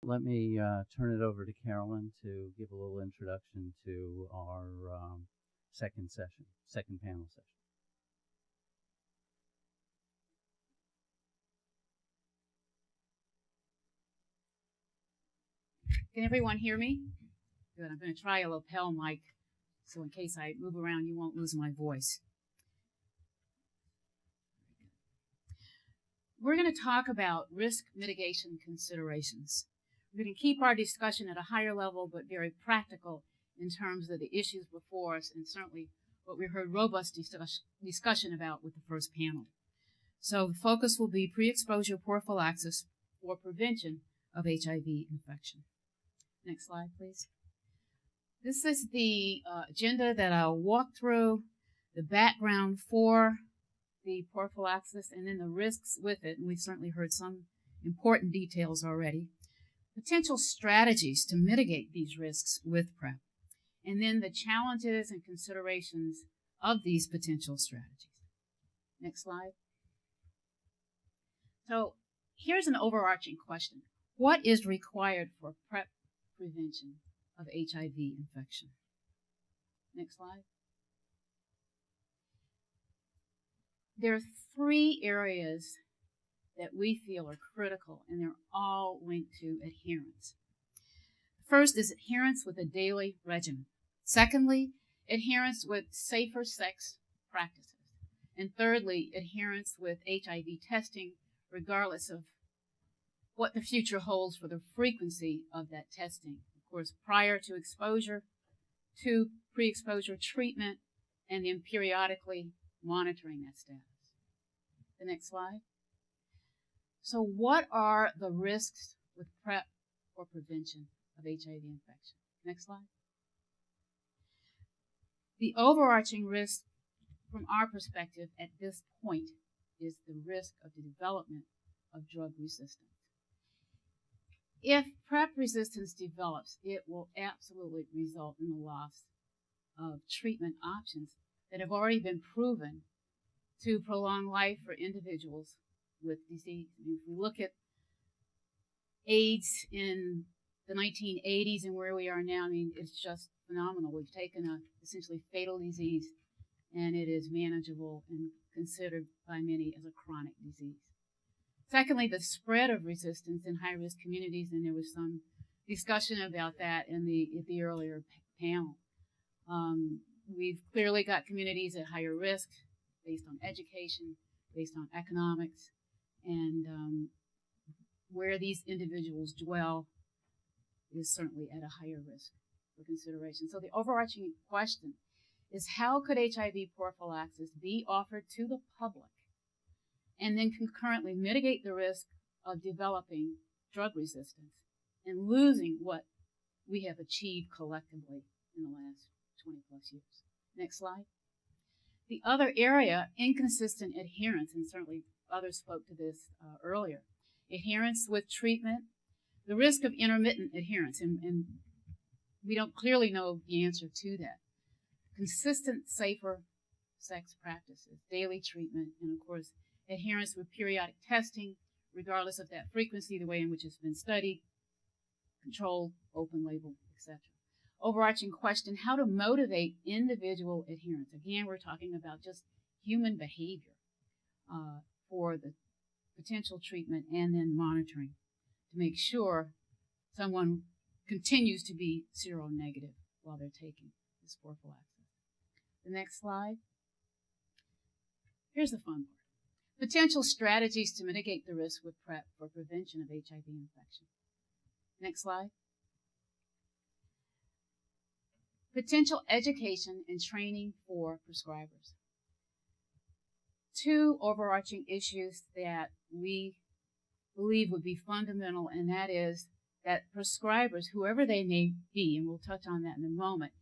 let me turn it over to Carolyn to give a little introduction to our second panel session. Can everyone hear me? Good. I'm going to try a lapel mic, so in case I move around, you won't lose my voice. We're going to talk about risk mitigation considerations. We're going to keep our discussion at a higher level, but very practical in terms of the issues before us, and certainly what we heard robust discussion about with the first panel. So the focus will be pre-exposure prophylaxis for prevention of HIV infection. Next slide, please. This is the agenda that I'll walk through, the background for the prophylaxis, and then the risks with it. And we've certainly heard some important details already. Potential strategies to mitigate these risks with PrEP, and then the challenges and considerations of these potential strategies. Next slide. So here's an overarching question. What is required for PrEP prevention of HIV infection? Next slide. There are three areas that we feel are critical, and they're all linked to adherence. First is adherence with a daily regimen. Secondly, adherence with safer sex practices. And thirdly, adherence with HIV testing, regardless of what the future holds for the frequency of that testing. Of course, prior to exposure, to pre-exposure treatment, and then periodically monitoring that status. The next slide. So what are the risks with PrEP for prevention of HIV infection? Next slide. The overarching risk from our perspective at this point is the risk of the development of drug resistance. If PrEP resistance develops, it will absolutely result in the loss of treatment options that have already been proven to prolong life for individuals with disease. If we look at AIDS in the 1980s and where we are now, I mean, it's just phenomenal. We've taken a essentially fatal disease, and it is manageable and considered by many as a chronic disease. Secondly, the spread of resistance in high-risk communities, and there was some discussion about that in the earlier panel. We've clearly got communities at higher risk based on education, based on economics, and where these individuals dwell is certainly at a higher risk for consideration. So the overarching question is, how could HIV prophylaxis be offered to the public and then concurrently mitigate the risk of developing drug resistance and losing what we have achieved collectively in the last 20 plus years? Next slide. The other area, inconsistent adherence, and certainly others spoke to this earlier. Adherence with treatment, the risk of intermittent adherence, and we don't clearly know the answer to that. Consistent, safer sex practices, daily treatment, and of course, adherence with periodic testing, regardless of that frequency, the way in which it's been studied, controlled, open label, etc. Overarching question, how to motivate individual adherence. Again, we're talking about just human behavior for the potential treatment and then monitoring to make sure someone continues to be seronegative while they're taking this prophylaxis. The next slide. Here's the fun part. Potential strategies to mitigate the risk with PrEP for prevention of HIV infection. Next slide. Potential education and training for prescribers. Two overarching issues that we believe would be fundamental, and that is that prescribers, whoever they may be, and we'll touch on that in a moment,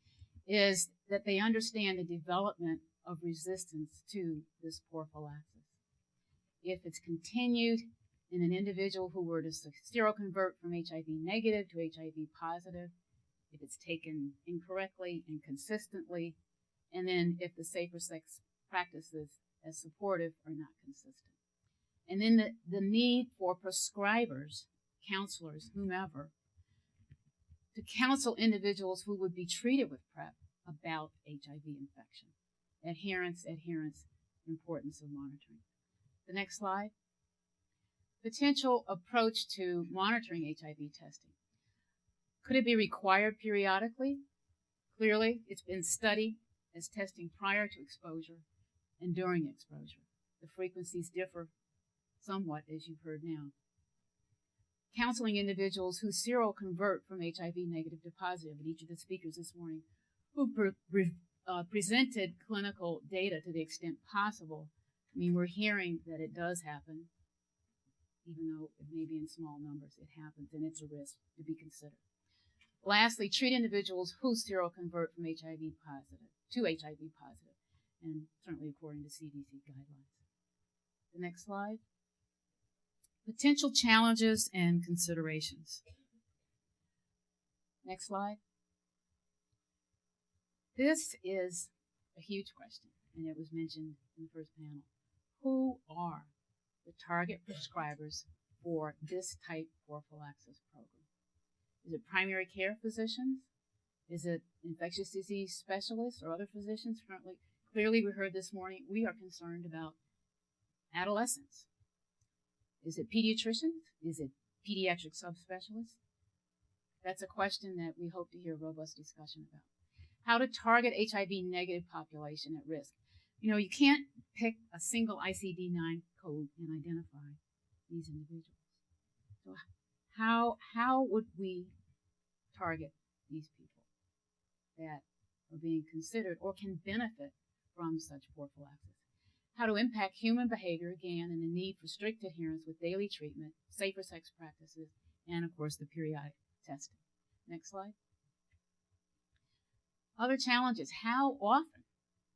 is that they understand the development of resistance to this prophylaxis. If it's continued in an individual who were to seroconvert from HIV negative to HIV positive, if it's taken incorrectly and consistently, and then if the safer sex practices as supportive are not consistent. And then the need for prescribers, counselors, whomever, to counsel individuals who would be treated with PrEP about HIV infection. Adherence, importance of monitoring. The next slide. Potential approach to monitoring HIV testing. Could it be required periodically? Clearly, it's been studied as testing prior to exposure and during exposure. The frequencies differ somewhat, as you've heard now. Counseling individuals who seroconvert from HIV negative to positive, and each of the speakers this morning who presented clinical data to the extent possible. I mean, we're hearing that it does happen, even though it may be in small numbers. It happens, and it's a risk to be considered. Lastly, treat individuals who seroconvert from HIV positive to HIV positive, and certainly according to CDC guidelines. The next slide. Potential challenges and considerations. Next slide. This is a huge question, and it was mentioned in the first panel. Who are the target prescribers for this type prophylaxis program? Is it primary care physicians? Is it infectious disease specialists or other physicians? Clearly, we heard this morning, we are concerned about adolescents. Is it pediatricians? Is it pediatric subspecialists? That's a question that we hope to hear robust discussion about. How to target HIV negative population at risk. You know, you can't pick a single ICD-9 code and identify these individuals. So how would we target these people that are being considered or can benefit from such prophylaxis? How to impact human behavior, again, and the need for strict adherence with daily treatment, safer sex practices, and, of course, the periodic testing. Next slide. Other challenges. How often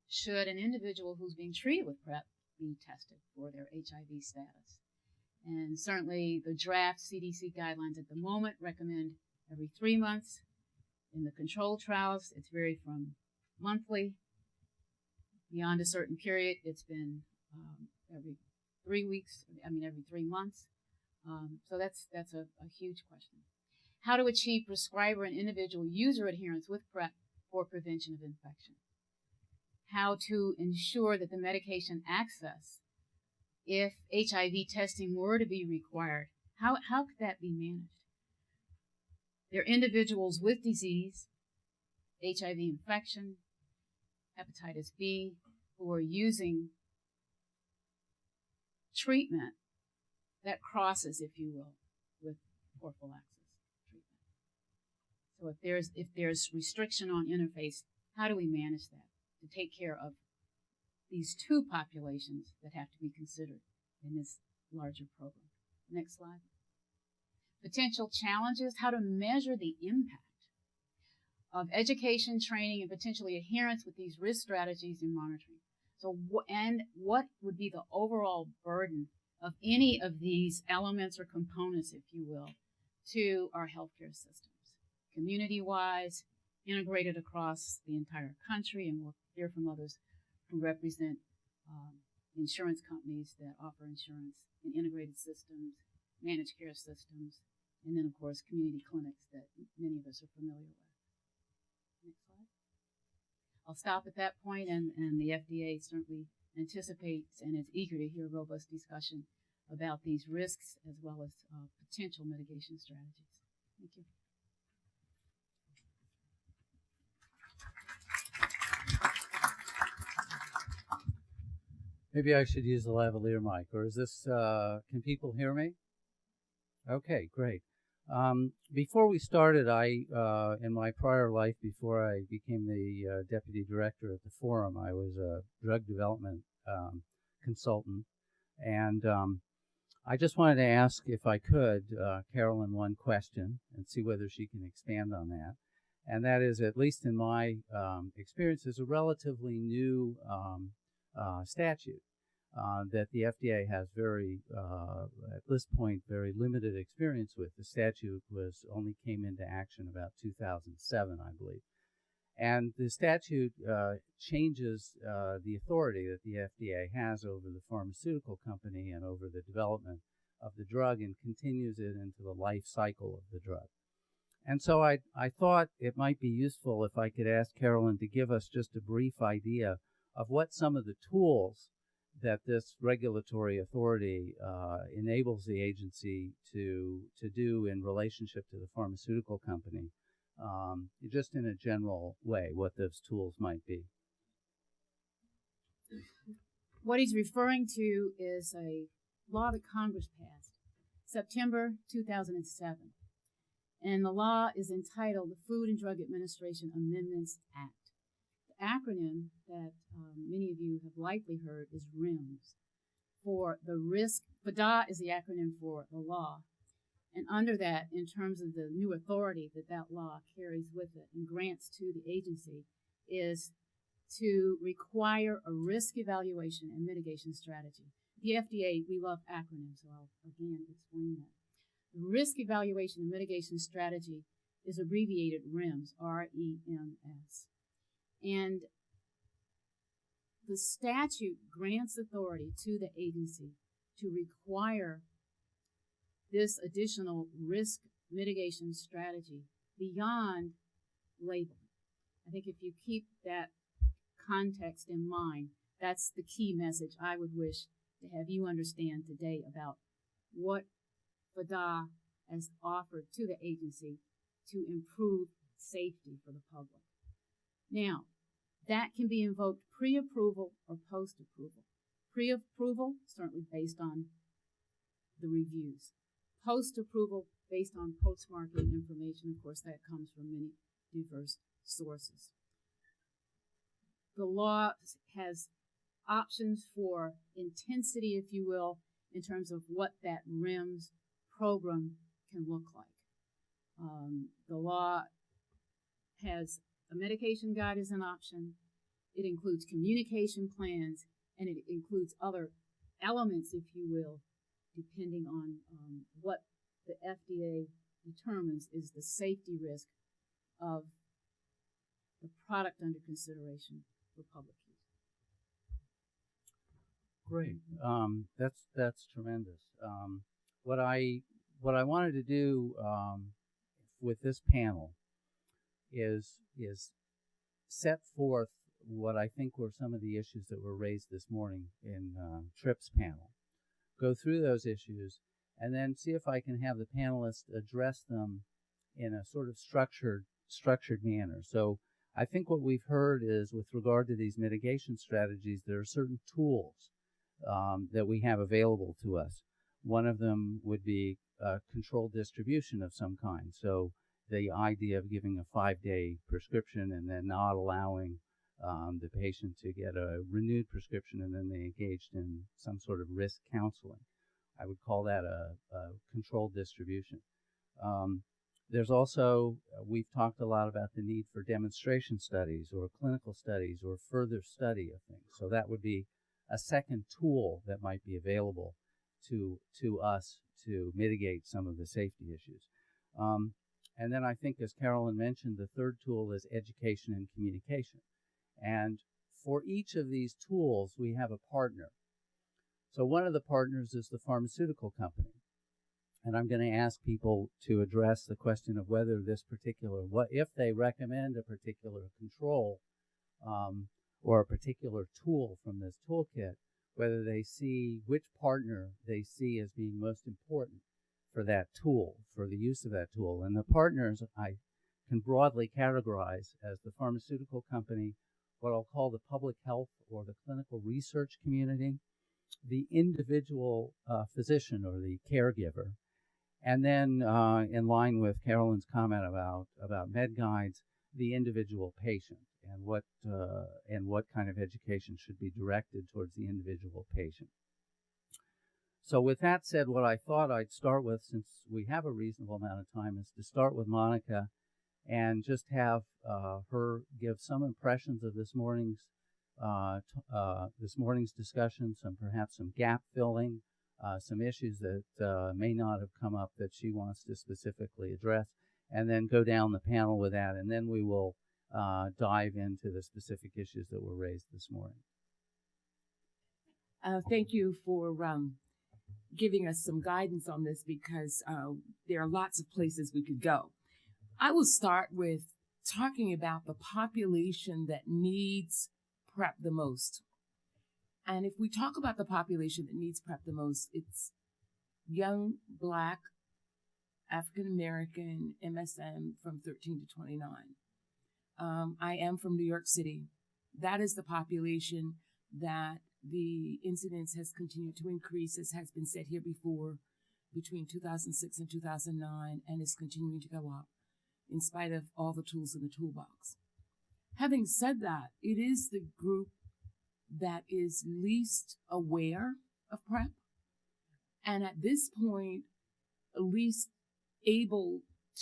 should an individual who's being treated with PrEP be tested for their HIV status? And certainly the draft CDC guidelines at the moment recommend every 3 months. In the control trials, it's varied from monthly. Beyond a certain period, it's been every 3 weeks, every 3 months. So that's a huge question. How to achieve prescriber and individual user adherence with PrEP for prevention of infection. How to ensure that the medication access, if HIV testing were to be required, how could that be managed? There are individuals with disease, HIV infection, hepatitis B, who are using treatment that crosses, if you will, with prophylaxis treatment. So if there's restriction on interface, how do we manage that to take care of these two populations that have to be considered in this larger program? Next slide. Potential challenges, how to measure the impact of education, training, and potentially adherence with these risk strategies and monitoring. So, what would be the overall burden of any of these elements or components, if you will, to our healthcare systems, community-wise, integrated across the entire country, and we'll hear from others who represent insurance companies that offer insurance in integrated systems, managed care systems, and then, of course, community clinics that many of us are familiar with. Next slide. I'll stop at that point, and the FDA certainly anticipates and is eager to hear robust discussion about these risks as well as potential mitigation strategies. Thank you. Maybe I should use the lavalier mic, or is this, can people hear me? Okay, great. Before we started, in my prior life, before I became the deputy director at the forum, I was a drug development consultant, and I just wanted to ask, if I could, Carolyn one question and see whether she can expand on that. And that is, at least in my experience, is a relatively new statute that the FDA has at this point, very limited experience with. The statute only came into action about 2007, I believe. And the statute changes the authority that the FDA has over the pharmaceutical company and over the development of the drug, and continues it into the life cycle of the drug. And so I thought it might be useful if I could ask Carolyn to give us just a brief idea of what some of the tools that this regulatory authority enables the agency to do in relationship to the pharmaceutical company, just in a general way, what those tools might be. What he's referring to is a law that Congress passed September 2007. And the law is entitled the Food and Drug Administration Amendments Act. The acronym that many of you have likely heard is REMS. For the risk, FDA is the acronym for the law. And under that, in terms of the new authority that that law carries with it and grants to the agency, is to require a risk evaluation and mitigation strategy. The FDA, we love acronyms, so I'll again explain that. The risk evaluation and mitigation strategy is abbreviated REMS, R-E-M-S. And the statute grants authority to the agency to require this additional risk mitigation strategy beyond labeling. I think if you keep that context in mind, that's the key message I would wish to have you understand today about what FDA has offered to the agency to improve safety for the public. Now, that can be invoked pre-approval or post-approval. Pre-approval, certainly based on the reviews. Post-approval, based on post-marketing information. Of course, that comes from many diverse sources. The law has options for intensity, if you will, in terms of what that REMS program can look like. The law has a medication guide as an option. It includes communication plans, and it includes other elements, if you will, depending on what the FDA determines is the safety risk of the product under consideration for public use. Great. That's tremendous. What I wanted to do with this panel is set forth what I think were some of the issues that were raised this morning in Tripp's panel. Go through those issues and then see if I can have the panelists address them in a sort of structured manner. So I think what we've heard is, with regard to these mitigation strategies, there are certain tools that we have available to us. One of them would be controlled distribution of some kind. So the idea of giving a 5-day prescription and then not allowing the patient to get a renewed prescription, and then they engaged in some sort of risk counseling. I would call that a controlled distribution. There's also, we've talked a lot about the need for demonstration studies or clinical studies or further study of things. So that would be a second tool that might be available to us to mitigate some of the safety issues. And then I think, as Carolyn mentioned, the third tool is education and communication. And for each of these tools, we have a partner. So one of the partners is the pharmaceutical company. And I'm going to ask people to address the question of whether this particular, if they recommend a particular control or a particular tool from this toolkit, whether they see which partner they see as being most important for that tool, for the use of that tool. And the partners I can broadly categorize as the pharmaceutical company, what I'll call the public health or the clinical research community, the individual physician or the caregiver, and then in line with Carolyn's comment about med guides, the individual patient and what kind of education should be directed towards the individual patient. So with that said, what I thought I'd start with, since we have a reasonable amount of time, is to start with Monica and just have her give some impressions of this morning's discussion, perhaps some gap filling, some issues that may not have come up that she wants to specifically address, and then go down the panel with that, and then we will dive into the specific issues that were raised this morning. Thank you for giving us some guidance on this, because there are lots of places we could go. I will start with talking about the population that needs PrEP the most. And if we talk about the population that needs PrEP the most, it's young Black, African American, MSM from 13 to 29. I am from New York City. That is the population that the incidence has continued to increase, as has been said here before, between 2006 and 2009, and is continuing to go up in spite of all the tools in the toolbox. Having said that, it is the group that is least aware of PrEP, and at this point, least able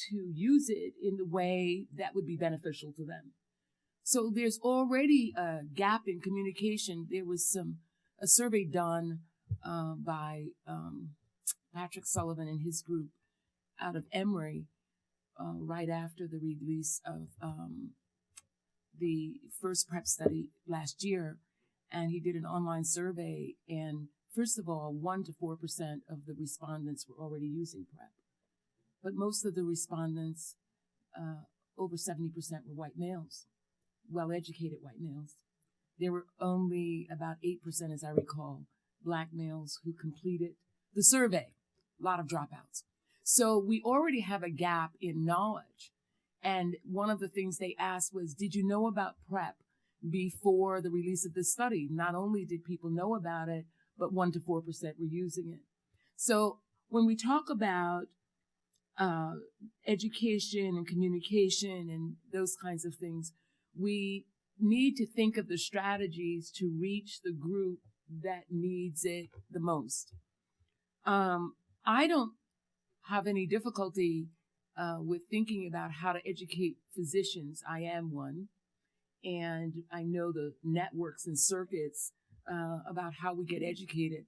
to use it in the way that would be beneficial to them. So there's already a gap in communication. There was a survey done by Patrick Sullivan and his group out of Emory right after the release of the first PrEP study last year. And he did an online survey, and first of all, 1% to 4% of the respondents were already using PrEP. But most of the respondents, over 70%, were white males, well-educated white males. There were only about 8%, as I recall, Black males who completed the survey. A lot of dropouts. So we already have a gap in knowledge. And one of the things they asked was, did you know about PrEP before the release of this study? Not only did people know about it, but 1% to 4% were using it. So when we talk about education and communication and those kinds of things, we need to think of the strategies to reach the group that needs it the most. I don't have any difficulty with thinking about how to educate physicians. I am one, and I know the networks and circuits about how we get educated.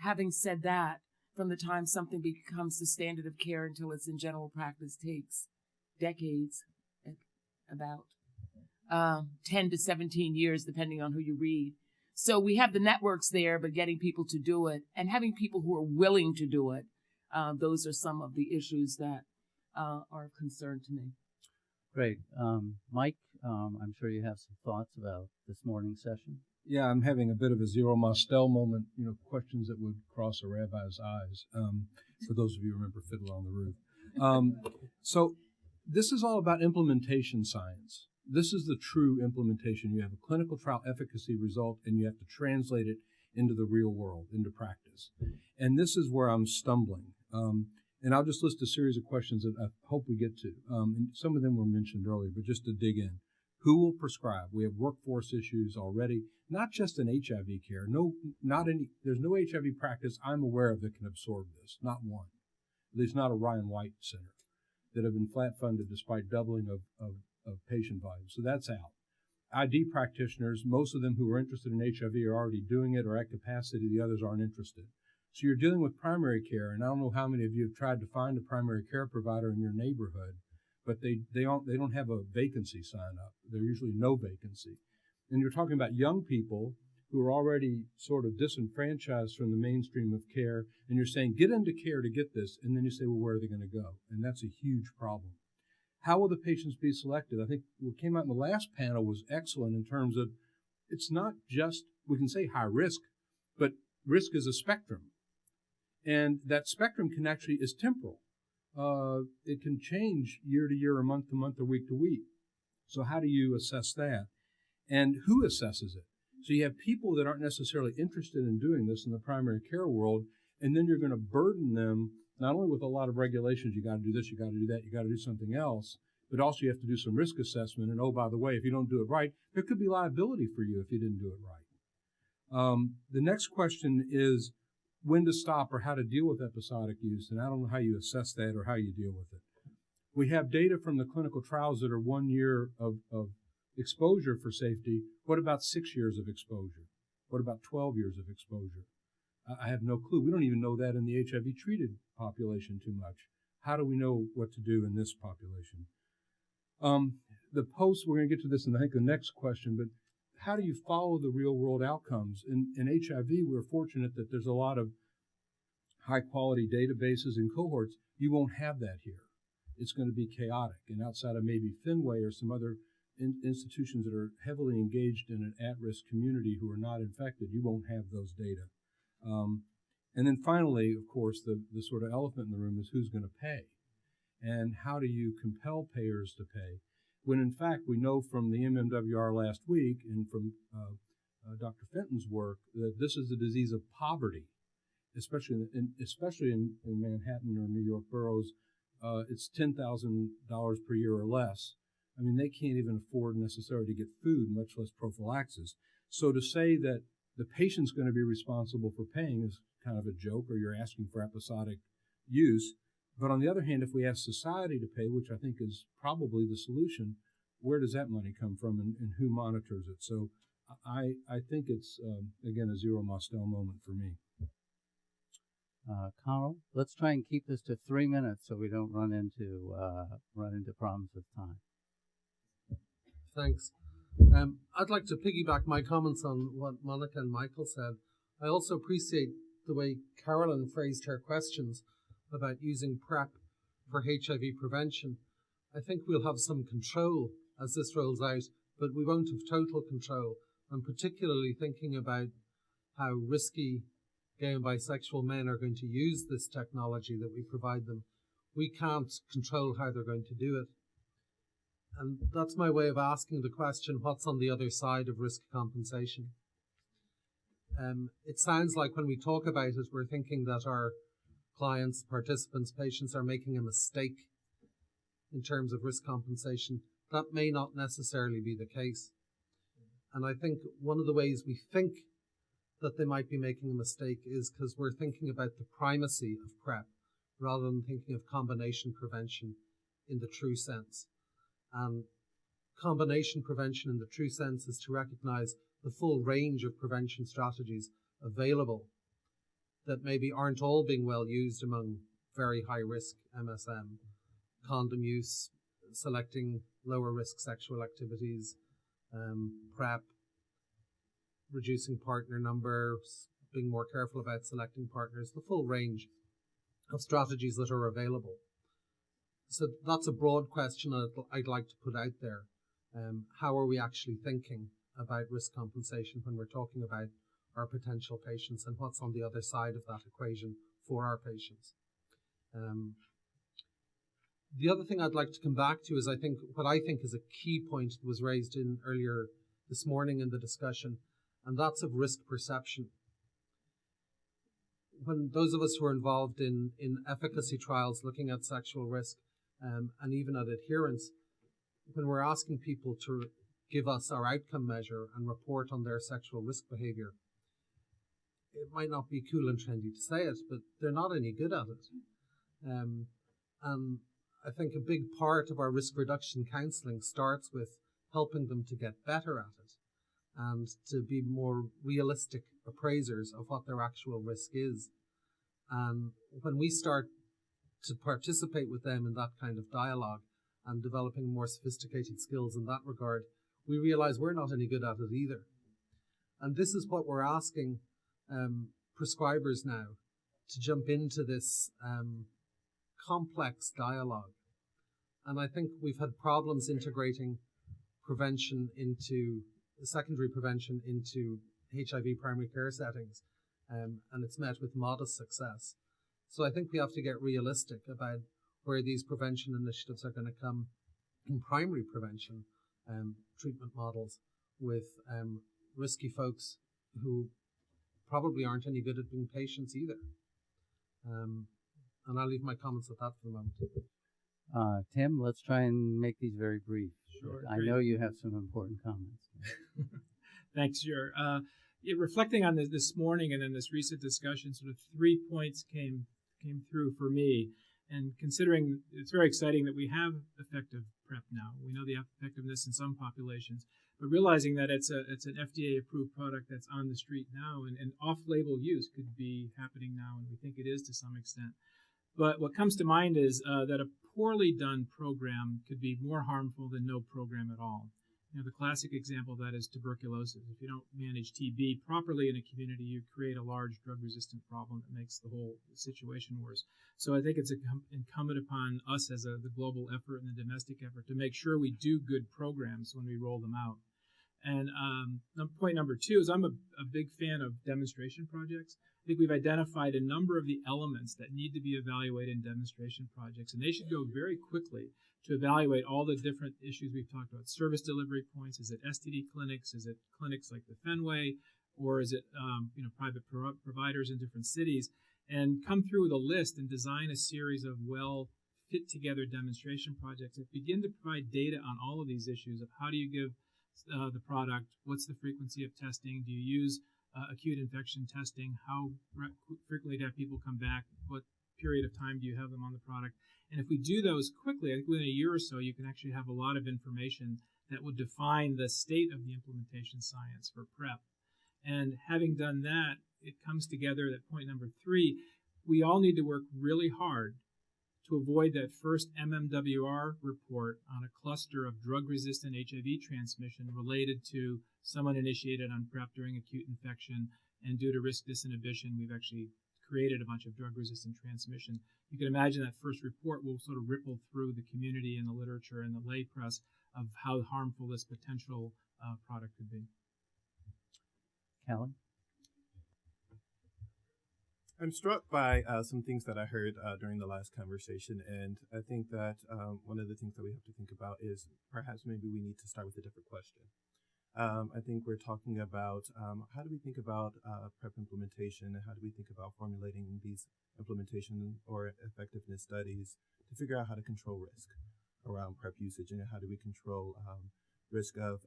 Having said that, from the time something becomes the standard of care until it's in general practice takes decades, about 10 to 17 years, depending on who you read. So we have the networks there, but getting people to do it and having people who are willing to do it, those are some of the issues that are of concern to me. Great. Mike, I'm sure you have some thoughts about this morning's session. Yeah, I'm having a bit of a Zero Mostel moment, questions that would cross a rabbi's eyes, for those of you who remember Fiddler on the Roof. So this is all about implementation science. This is the true implementation. You have a clinical trial efficacy result, and you have to translate it into the real world, into practice. And this is where I'm stumbling. And I'll just list a series of questions that I hope we get to. And some of them were mentioned earlier, but just to dig in. Who will prescribe? We have workforce issues already, not just in HIV care. There's no HIV practice I'm aware of that can absorb this, not one. At least not a Ryan White center that have been flat funded despite doubling of patient volume. So that's out. ID practitioners, most of them who are interested in HIV are already doing it or at capacity. The others aren't interested. So you're dealing with primary care, and I don't know how many of you have tried to find a primary care provider in your neighborhood, but they don't have a vacancy sign up. There's usually no vacancy. And you're talking about young people who are already sort of disenfranchised from the mainstream of care, and you're saying, get into care to get this, and then you say, well, where are they going to go? And that's a huge problem. How will the patients be selected? I think what came out in the last panel was excellent in terms of it's not just, we can say high risk, but risk is a spectrum. And that spectrum is temporal. It can change year to year or month to month or week to week. So how do you assess that? And who assesses it? So you have people that aren't necessarily interested in doing this in the primary care world, and then you're going to burden them not only with a lot of regulations, you got to do this, you got to do that, you got to do something else, but also you have to do some risk assessment. And oh, by the way, if you don't do it right, there could be liability for you if you didn't do it right. The next question is when to stop or how to deal with episodic use, and I don't know how you assess that or how you deal with it. We have data from the clinical trials that are 1 year of exposure for safety. What about 6 years of exposure? What about 12 years of exposure? I have no clue. We don't even know that in the HIV-treated population too much. How do we know what to do in this population? The post, we're going to get to this in, I think, the next question, but how do you follow the real-world outcomes? In HIV, we're fortunate that there's a lot of high-quality databases and cohorts. You won't have that here. it's going to be chaotic. And outside of maybe Fenway or some other institutions that are heavily engaged in an at-risk community who are not infected, you won't have those data. And then finally, of course, the sort of elephant in the room is who's going to pay. And how do you compel payers to pay? When in fact, we know from the MMWR last week and from Dr. Fenton's work that this is a disease of poverty, especially in Manhattan or New York boroughs. It's $10,000 per year or less. I mean, they can't even afford necessarily to get food, much less prophylaxis. So to say that the patient's going to be responsible for paying is kind of a joke, or you're asking for episodic use. But on the other hand, if we ask society to pay, which I think is probably the solution, where does that money come from and who monitors it? So I think it's, again, a zero Mostel moment for me. Connell, let's try and keep this to 3 minutes so we don't run into problems with time. Thanks. I'd like to piggyback my comments on what Monica and Michael said. I also appreciate the way Carolyn phrased her questions about using PrEP for HIV prevention. I think we'll have some control as this rolls out, but we won't have total control. I'm particularly thinking about how risky gay and bisexual men are going to use this technology that we provide them. We can't control how they're going to do it. And that's my way of asking the question, what's on the other side of risk compensation? It sounds like when we talk about it, we're thinking that our clients, participants, patients are making a mistake in terms of risk compensation. That may not necessarily be the case. And I think one of the ways we think that they might be making a mistake is because we're thinking about the primacy of PrEP rather than thinking of combination prevention in the true sense. And combination prevention in the true sense is to recognize the full range of prevention strategies available that maybe aren't all being well used among very high risk MSM. Condom use, selecting lower risk sexual activities, PrEP, reducing partner numbers, being more careful about selecting partners, the full range of strategies that are available. So that's a broad question I'd like to put out there. How are we actually thinking about risk compensation when we're talking about our potential patients and what's on the other side of that equation for our patients? The other thing I'd like to come back to is what I think is a key point that was raised in earlier this morning in the discussion, and that's of risk perception. When those of us who are involved in efficacy trials looking at sexual risk and even at adherence, when we're asking people to give us our outcome measure and report on their sexual risk behavior, it might not be cool and trendy to say it, but they're not any good at it. And I think a big part of our risk reduction counselling starts with helping them to get better at it and to be more realistic appraisers of what their actual risk is. And when we start to participate with them in that kind of dialogue and developing more sophisticated skills in that regard, we realize we're not any good at it either. And this is what we're asking prescribers now, to jump into this complex dialogue. And I think we've had problems integrating prevention into secondary prevention into HIV primary care settings, and it's met with modest success. So I think we have to get realistic about where these prevention initiatives are going to come in primary prevention treatment models with risky folks who probably aren't any good at being patients either. And I'll leave my comments at that for the moment. Tim, let's try and make these very brief. Sure. I know you have some important comments. Thanks, sure. Reflecting on this morning and then this recent discussion, sort of 3 points came through for me. And considering it's very exciting that we have effective PrEP now. We know the effectiveness in some populations, but realizing that it's an FDA-approved product that's on the street now, and off-label use could be happening now, and we think it is to some extent. But what comes to mind is that a poorly done program could be more harmful than no program at all. The classic example of that is tuberculosis. If you don't manage TB properly in a community, you create a large drug-resistant problem that makes the whole situation worse. So I think it's incumbent upon us as the global effort and the domestic effort to make sure we do good programs when we roll them out. And point number 2 is I'm a big fan of demonstration projects. I think we've identified a number of the elements that need to be evaluated in demonstration projects, and they should go very quickly to evaluate all the different issues we've talked about. Service delivery points, is it STD clinics, is it clinics like the Fenway, or is it private providers in different cities, and come through with a list and design a series of well fit together demonstration projects that begin to provide data on all of these issues of how do you give the product, what's the frequency of testing, do you use acute infection testing, how frequently do you have people come back, what period of time do you have them on the product. And if we do those quickly, I think within a year or so, you can actually have a lot of information that would define the state of the implementation science for PrEP. And having done that, it comes together that point number 3, we all need to work really hard to avoid that first MMWR report on a cluster of drug-resistant HIV transmission related to someone initiated on PrEP during acute infection, and due to risk disinhibition, we've actually created a bunch of drug-resistant transmission. You can imagine that first report will sort of ripple through the community and the literature and the lay press of how harmful this potential product could be. Callan? I'm struck by some things that I heard during the last conversation, and I think that one of the things that we have to think about is perhaps maybe we need to start with a different question. I think we're talking about how do we think about PrEP implementation, and how do we think about formulating these implementation or effectiveness studies to figure out how to control risk around PrEP usage, and how do we control risk of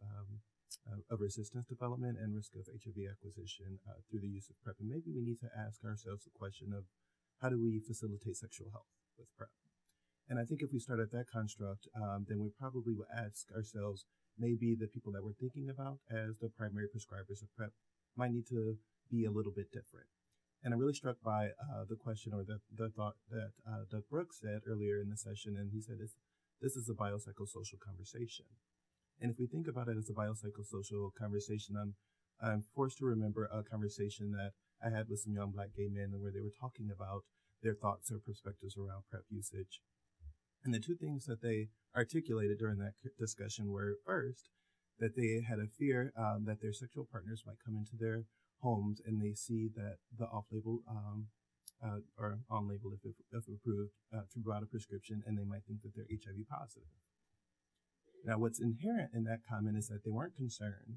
resistance development and risk of HIV acquisition through the use of PrEP. And maybe we need to ask ourselves the question of how do we facilitate sexual health with PrEP? And I think if we start at that construct, then we probably will ask ourselves, maybe the people that we're thinking about as the primary prescribers of PrEP might need to be a little bit different. And I'm really struck by the question or the thought that Doug Brooks said earlier in the session, and he said this is a biopsychosocial conversation. And if we think about it as a biopsychosocial conversation, I'm forced to remember a conversation that I had with some young Black gay men where they were talking about their thoughts or perspectives around PrEP usage. And the 2 things that they articulated during that discussion were, first, that they had a fear that their sexual partners might come into their homes and they see that the off-label or on-label, if approved, to provide a prescription, and they might think that they're HIV positive. Now, what's inherent in that comment is that they weren't concerned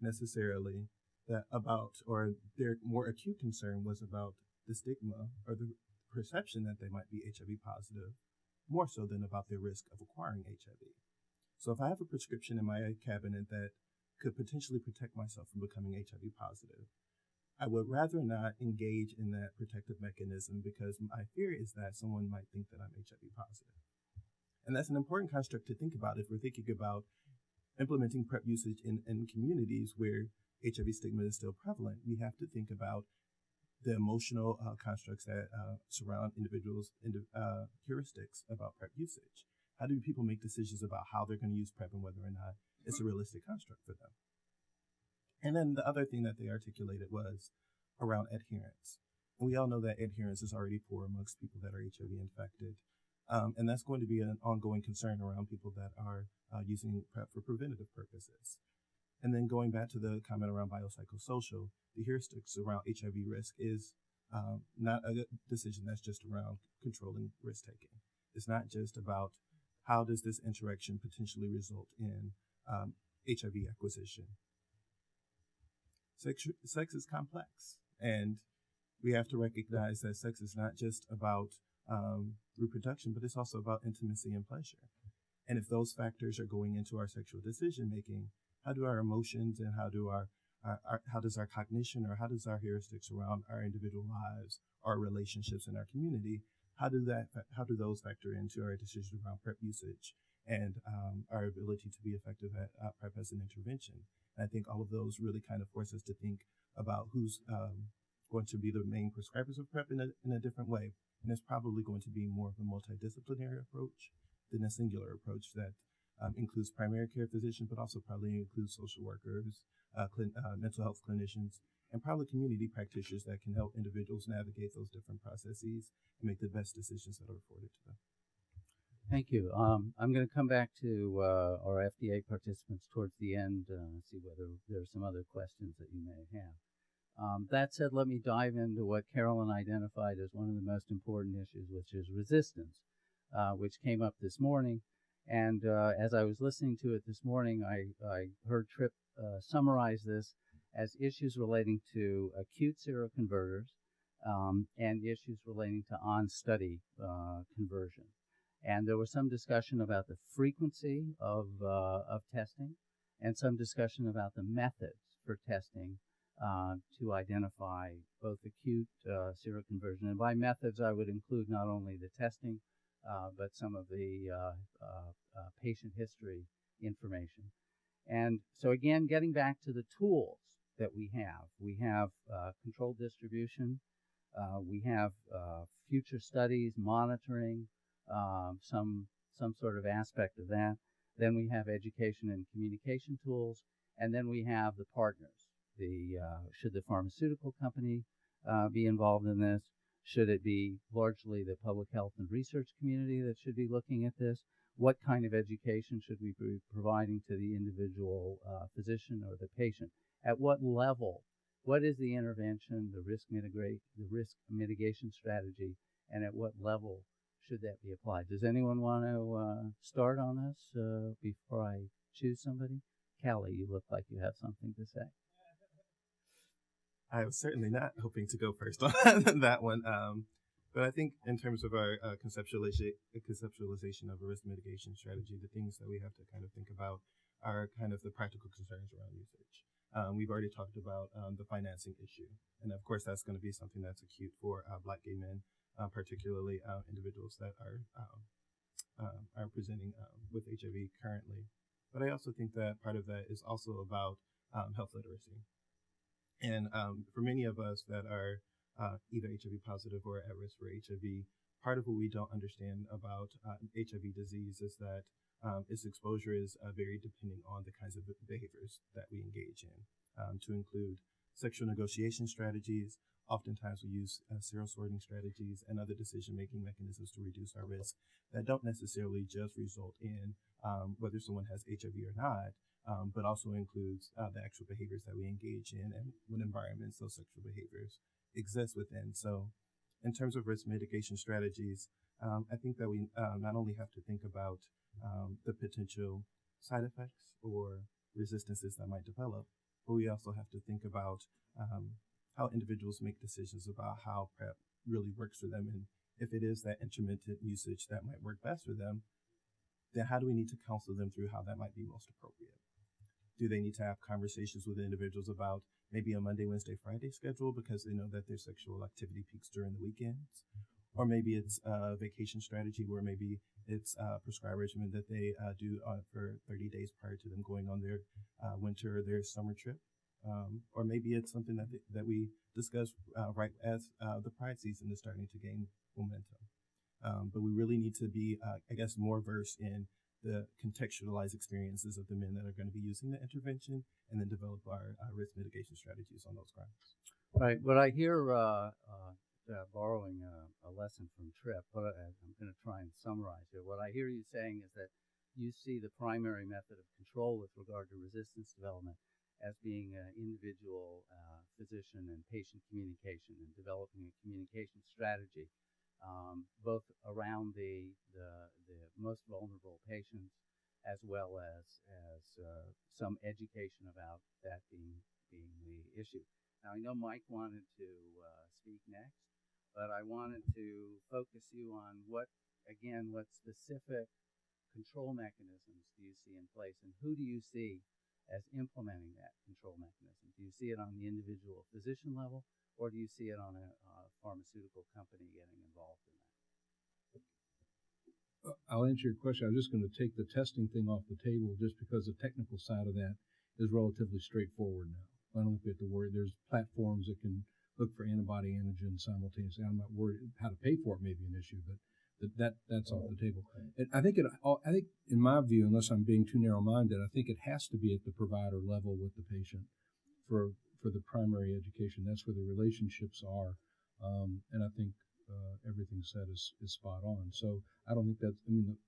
necessarily that about, or their more acute concern was about the stigma or the perception that they might be HIV positive, more so than about their risk of acquiring HIV. So if I have a prescription in my cabinet that could potentially protect myself from becoming HIV positive, I would rather not engage in that protective mechanism because my fear is that someone might think that I'm HIV positive. And that's an important construct to think about if we're thinking about implementing PrEP usage in communities where HIV stigma is still prevalent. We have to think about the emotional constructs that surround individuals' heuristics about PrEP usage. How do people make decisions about how they're going to use PrEP and whether or not it's a realistic construct for them? And then the other thing that they articulated was around adherence. And we all know that adherence is already poor amongst people that are HIV infected. And that's going to be an ongoing concern around people that are using PrEP for preventative purposes. And then going back to the comment around biopsychosocial, the heuristics around HIV risk is not a decision that's just around controlling risk taking. It's not just about how does this interaction potentially result in HIV acquisition. Sex is complex, and we have to recognize that sex is not just about reproduction, but it's also about intimacy and pleasure. And if those factors are going into our sexual decision making, how do our emotions and how does our cognition or how does our heuristics around our individual lives, our relationships in our community, how do those factor into our decision around PrEP usage and our ability to be effective at PrEP as an intervention? And I think all of those really kind of force us to think about who's going to be the main prescribers of PrEP in a different way. And it's probably going to be more of a multidisciplinary approach than a singular approach that includes primary care physicians, but also probably includes social workers, mental health clinicians, and probably community practitioners that can help individuals navigate those different processes and make the best decisions that are afforded to them. Thank you. I'm going to come back to our FDA participants towards the end, see whether there are some other questions that you may have. That said, let me dive into what Carolyn identified as one of the most important issues, which is resistance, which came up this morning. And as I was listening to it this morning, I heard Tripp summarize this as issues relating to acute seroconverters and issues relating to on-study conversion. And there was some discussion about the frequency of testing and some discussion about the methods for testing to identify both acute seroconversion. And by methods, I would include not only the testing, but some of the patient history information. And so again, getting back to the tools that we have controlled distribution, we have future studies, monitoring, some sort of aspect of that. Then we have education and communication tools, and then we have the partners. Should the pharmaceutical company be involved in this? Should it be largely the public health and research community that should be looking at this? What kind of education should we be providing to the individual physician or the patient? At what level? What is the intervention, the risk mitigation strategy, and at what level should that be applied? Does anyone want to start on this before I choose somebody? Callie, you look like you have something to say. I was certainly not hoping to go first on that one. But I think in terms of our conceptualization of a risk mitigation strategy, the things that we have to kind of think about are kind of the practical concerns around usage. We've already talked about the financing issue. And of course, that's going to be something that's acute for Black gay men, particularly individuals that are presenting with HIV currently. But I also think that part of that is also about health literacy. And for many of us that are either HIV positive or at risk for HIV, part of what we don't understand about HIV disease is that its exposure is very dependent on the kinds of behaviors that we engage in, to include sexual negotiation strategies. Oftentimes we use serial sorting strategies and other decision-making mechanisms to reduce our risk that don't necessarily just result in whether someone has HIV or not, but also includes the actual behaviors that we engage in and what environments those sexual behaviors exist within. So in terms of risk mitigation strategies, I think that we not only have to think about the potential side effects or resistances that might develop, but we also have to think about how individuals make decisions about how PrEP really works for them. And if it is that intermittent usage that might work best for them, then how do we need to counsel them through how that might be most appropriate? Do they need to have conversations with individuals about maybe a Monday, Wednesday, Friday schedule because they know that their sexual activity peaks during the weekends? Or maybe it's a vacation strategy where maybe it's a prescribed regimen that they do for 30 days prior to them going on their winter or their summer trip. Or maybe it's something that we discuss right as the Pride season is starting to gain momentum. But we really need to be, I guess, more versed in the contextualized experiences of the men that are going to be using the intervention, and then develop our risk mitigation strategies on those grounds. Right. What I hear, borrowing a lesson from Tripp, but I'm going to try and summarize here. What I hear you saying is that you see the primary method of control with regard to resistance development as being an individual physician and patient communication, and developing a communication strategy, both around the most vulnerable patients, as well as some education about that being the issue. Now, I know Mike wanted to speak next, but I wanted to focus you on what specific control mechanisms do you see in place, and who do you see as implementing that control mechanism? Do you see it on the individual physician level, or do you see it on a pharmaceutical company getting involved in that? I'll answer your question. I'm just going to take the testing thing off the table just because the technical side of that is relatively straightforward now. I don't have to worry. There's platforms that can look for antibody antigen simultaneously. I'm not worried. How to pay for it may be an issue, but That's off the table. And I think in my view, unless I'm being too narrow-minded, I think it has to be at the provider level with the patient for the primary education. That's where the relationships are, and I think everything said is spot on. So I don't think that's. I mean,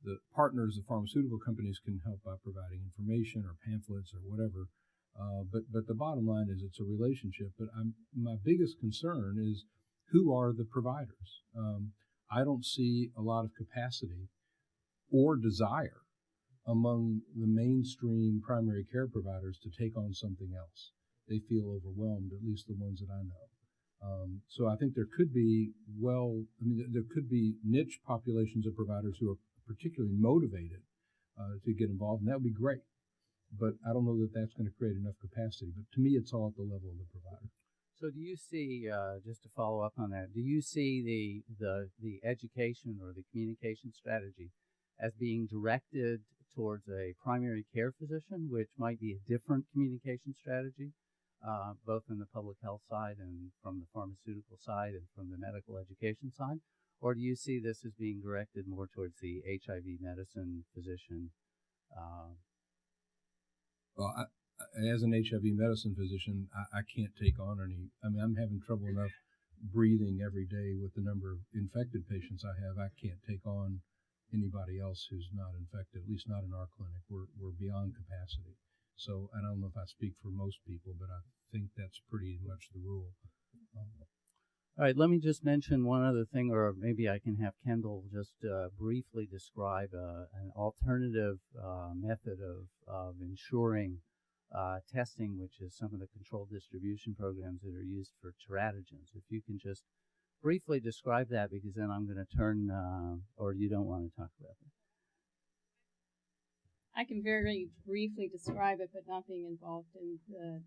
the partners, the pharmaceutical companies, can help by providing information or pamphlets or whatever. But the bottom line is it's a relationship. But my biggest concern is who are the providers. I don't see a lot of capacity or desire among the mainstream primary care providers to take on something else. They feel overwhelmed, at least the ones that I know. So I think there could be there could be niche populations of providers who are particularly motivated to get involved, and that would be great. But I don't know that that's going to create enough capacity. But to me, it's all at the level of the provider. So do you see, just to follow up on that, do you see the education or the communication strategy as being directed towards a primary care physician, which might be a different communication strategy, both in the public health side and from the pharmaceutical side and from the medical education side? Or do you see this as being directed more towards the HIV medicine physician? Well, as an HIV medicine physician, I can't take on any. I mean, I'm having trouble enough breathing every day with the number of infected patients I have. I can't take on anybody else who's not infected, at least not in our clinic. We're beyond capacity. So I don't know if I speak for most people, but I think that's pretty much the rule. All right, let me just mention one other thing, or maybe I can have Kendall just briefly describe an alternative method of ensuring testing, which is some of the controlled distribution programs that are used for teratogens. If you can just briefly describe that, because then I'm going to turn, or you don't want to talk about it. I can very briefly describe it, but not being involved in the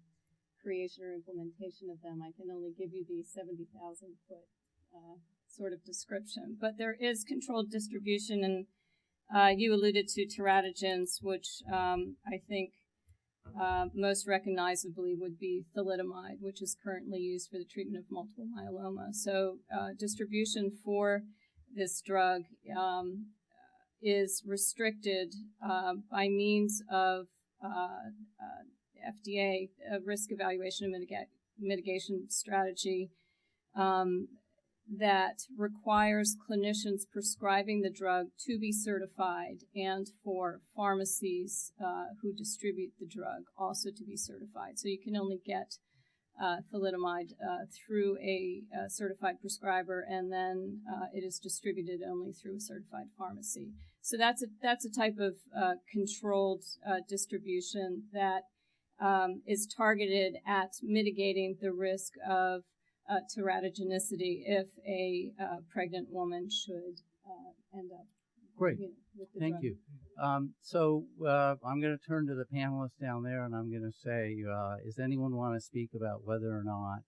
creation or implementation of them. I can only give you the 70,000-foot sort of description. But there is controlled distribution, and you alluded to teratogens, which I think most recognizably would be thalidomide, which is currently used for the treatment of multiple myeloma. So distribution for this drug is restricted by means of FDA risk evaluation and mitigation strategy that requires clinicians prescribing the drug to be certified, and for pharmacies who distribute the drug also to be certified. So you can only get thalidomide through a certified prescriber, and then it is distributed only through a certified pharmacy. So that's a type of controlled distribution that is targeted at mitigating the risk of teratogenicity if a pregnant woman should end up. Great. With the Thank drug. you. So I'm going to turn to the panelists down there, and I'm going to say, does anyone want to speak about whether or not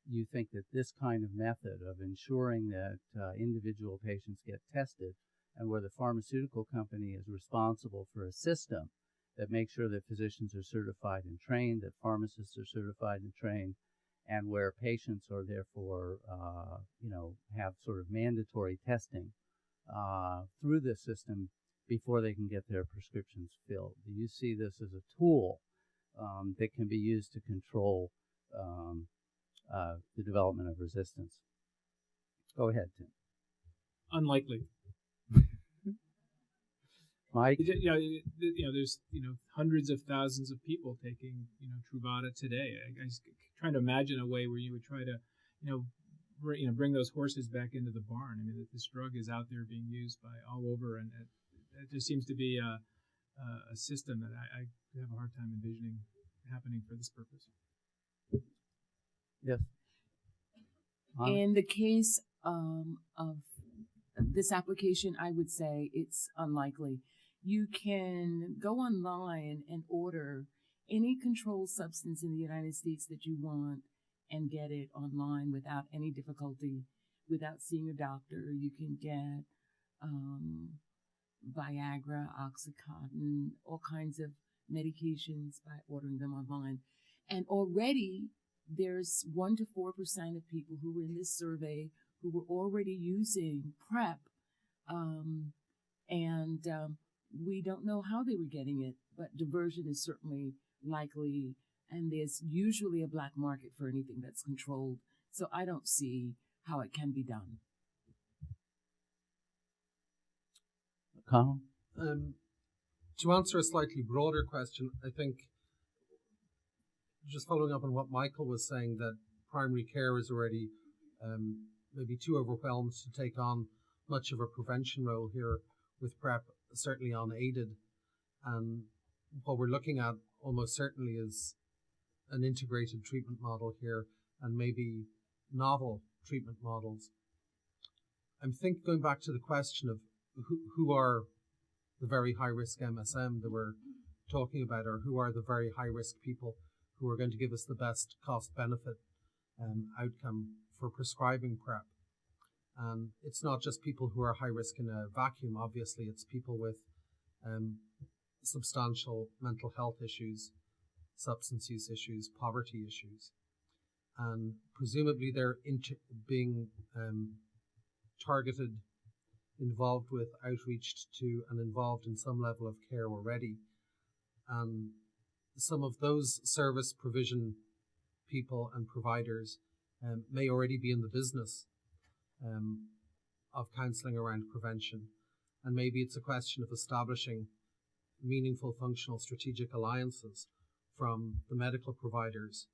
you think that this kind of method of ensuring that individual patients get tested, and where the pharmaceutical company is responsible for a system that makes sure that physicians are certified and trained, that pharmacists are certified and trained, and where patients are therefore, have sort of mandatory testing through this system before they can get their prescriptions filled. Do you see this as a tool that can be used to control the development of resistance? Go ahead, Tim. Unlikely. Mike? There's hundreds of thousands of people taking Truvada today. I was trying to imagine a way where you would try to bring those horses back into the barn. I mean, that this drug is out there being used by all over, and it just seems to be a system that I have a hard time envisioning happening for this purpose. Yes. In the case of this application, I would say it's unlikely. You can go online and order any controlled substance in the United States that you want and get it online without any difficulty, without seeing a doctor. You can get Viagra, Oxycontin, all kinds of medications by ordering them online. And already there's 1 to 4% of people who were in this survey who were already using PrEP We don't know how they were getting it, but diversion is certainly likely, and there's usually a black market for anything that's controlled. So I don't see how it can be done. Connell? To answer a slightly broader question, I think, just following up on what Michael was saying, that primary care is already maybe too overwhelmed to take on much of a prevention role here with PrEP, certainly unaided. And what we're looking at almost certainly is an integrated treatment model here, and maybe novel treatment models. I'm going back to the question of who are the very high-risk MSM that we're talking about, or who are the very high-risk people who are going to give us the best cost-benefit outcome for prescribing PrEP. And it's not just people who are high-risk in a vacuum, obviously. It's people with substantial mental health issues, substance use issues, poverty issues. And presumably they're being targeted, involved with, outreached to, and involved in some level of care already. And some of those service provision people and providers may already be in the business of counselling around prevention. And maybe it's a question of establishing meaningful, functional, strategic alliances from the medical providers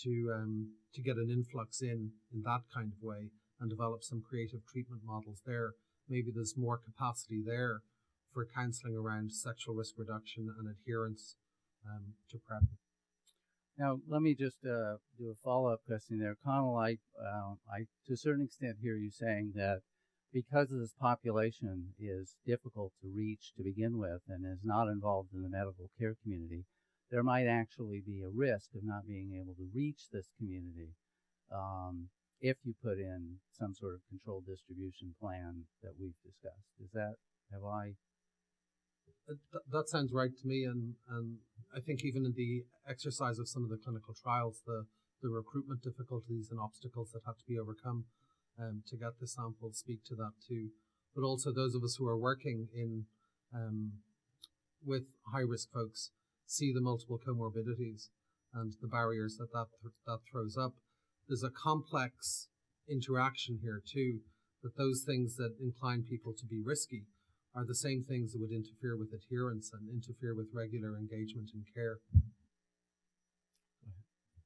to get an influx in that kind of way and develop some creative treatment models there. Maybe there's more capacity there for counselling around sexual risk reduction and adherence to PrEP. Now, let me just do a follow-up question there. Connell, I to a certain extent hear you saying that because this population is difficult to reach to begin with and is not involved in the medical care community, there might actually be a risk of not being able to reach this community if you put in some sort of controlled distribution plan that we've discussed. Is that, have I? That sounds right to me, and I think even in the exercise of some of the clinical trials, the recruitment difficulties and obstacles that have to be overcome to get the sample speak to that too. But also those of us who are working in with high-risk folks see the multiple comorbidities and the barriers that throws up. There's a complex interaction here too, that those things that incline people to be risky are the same things that would interfere with adherence and interfere with regular engagement in care.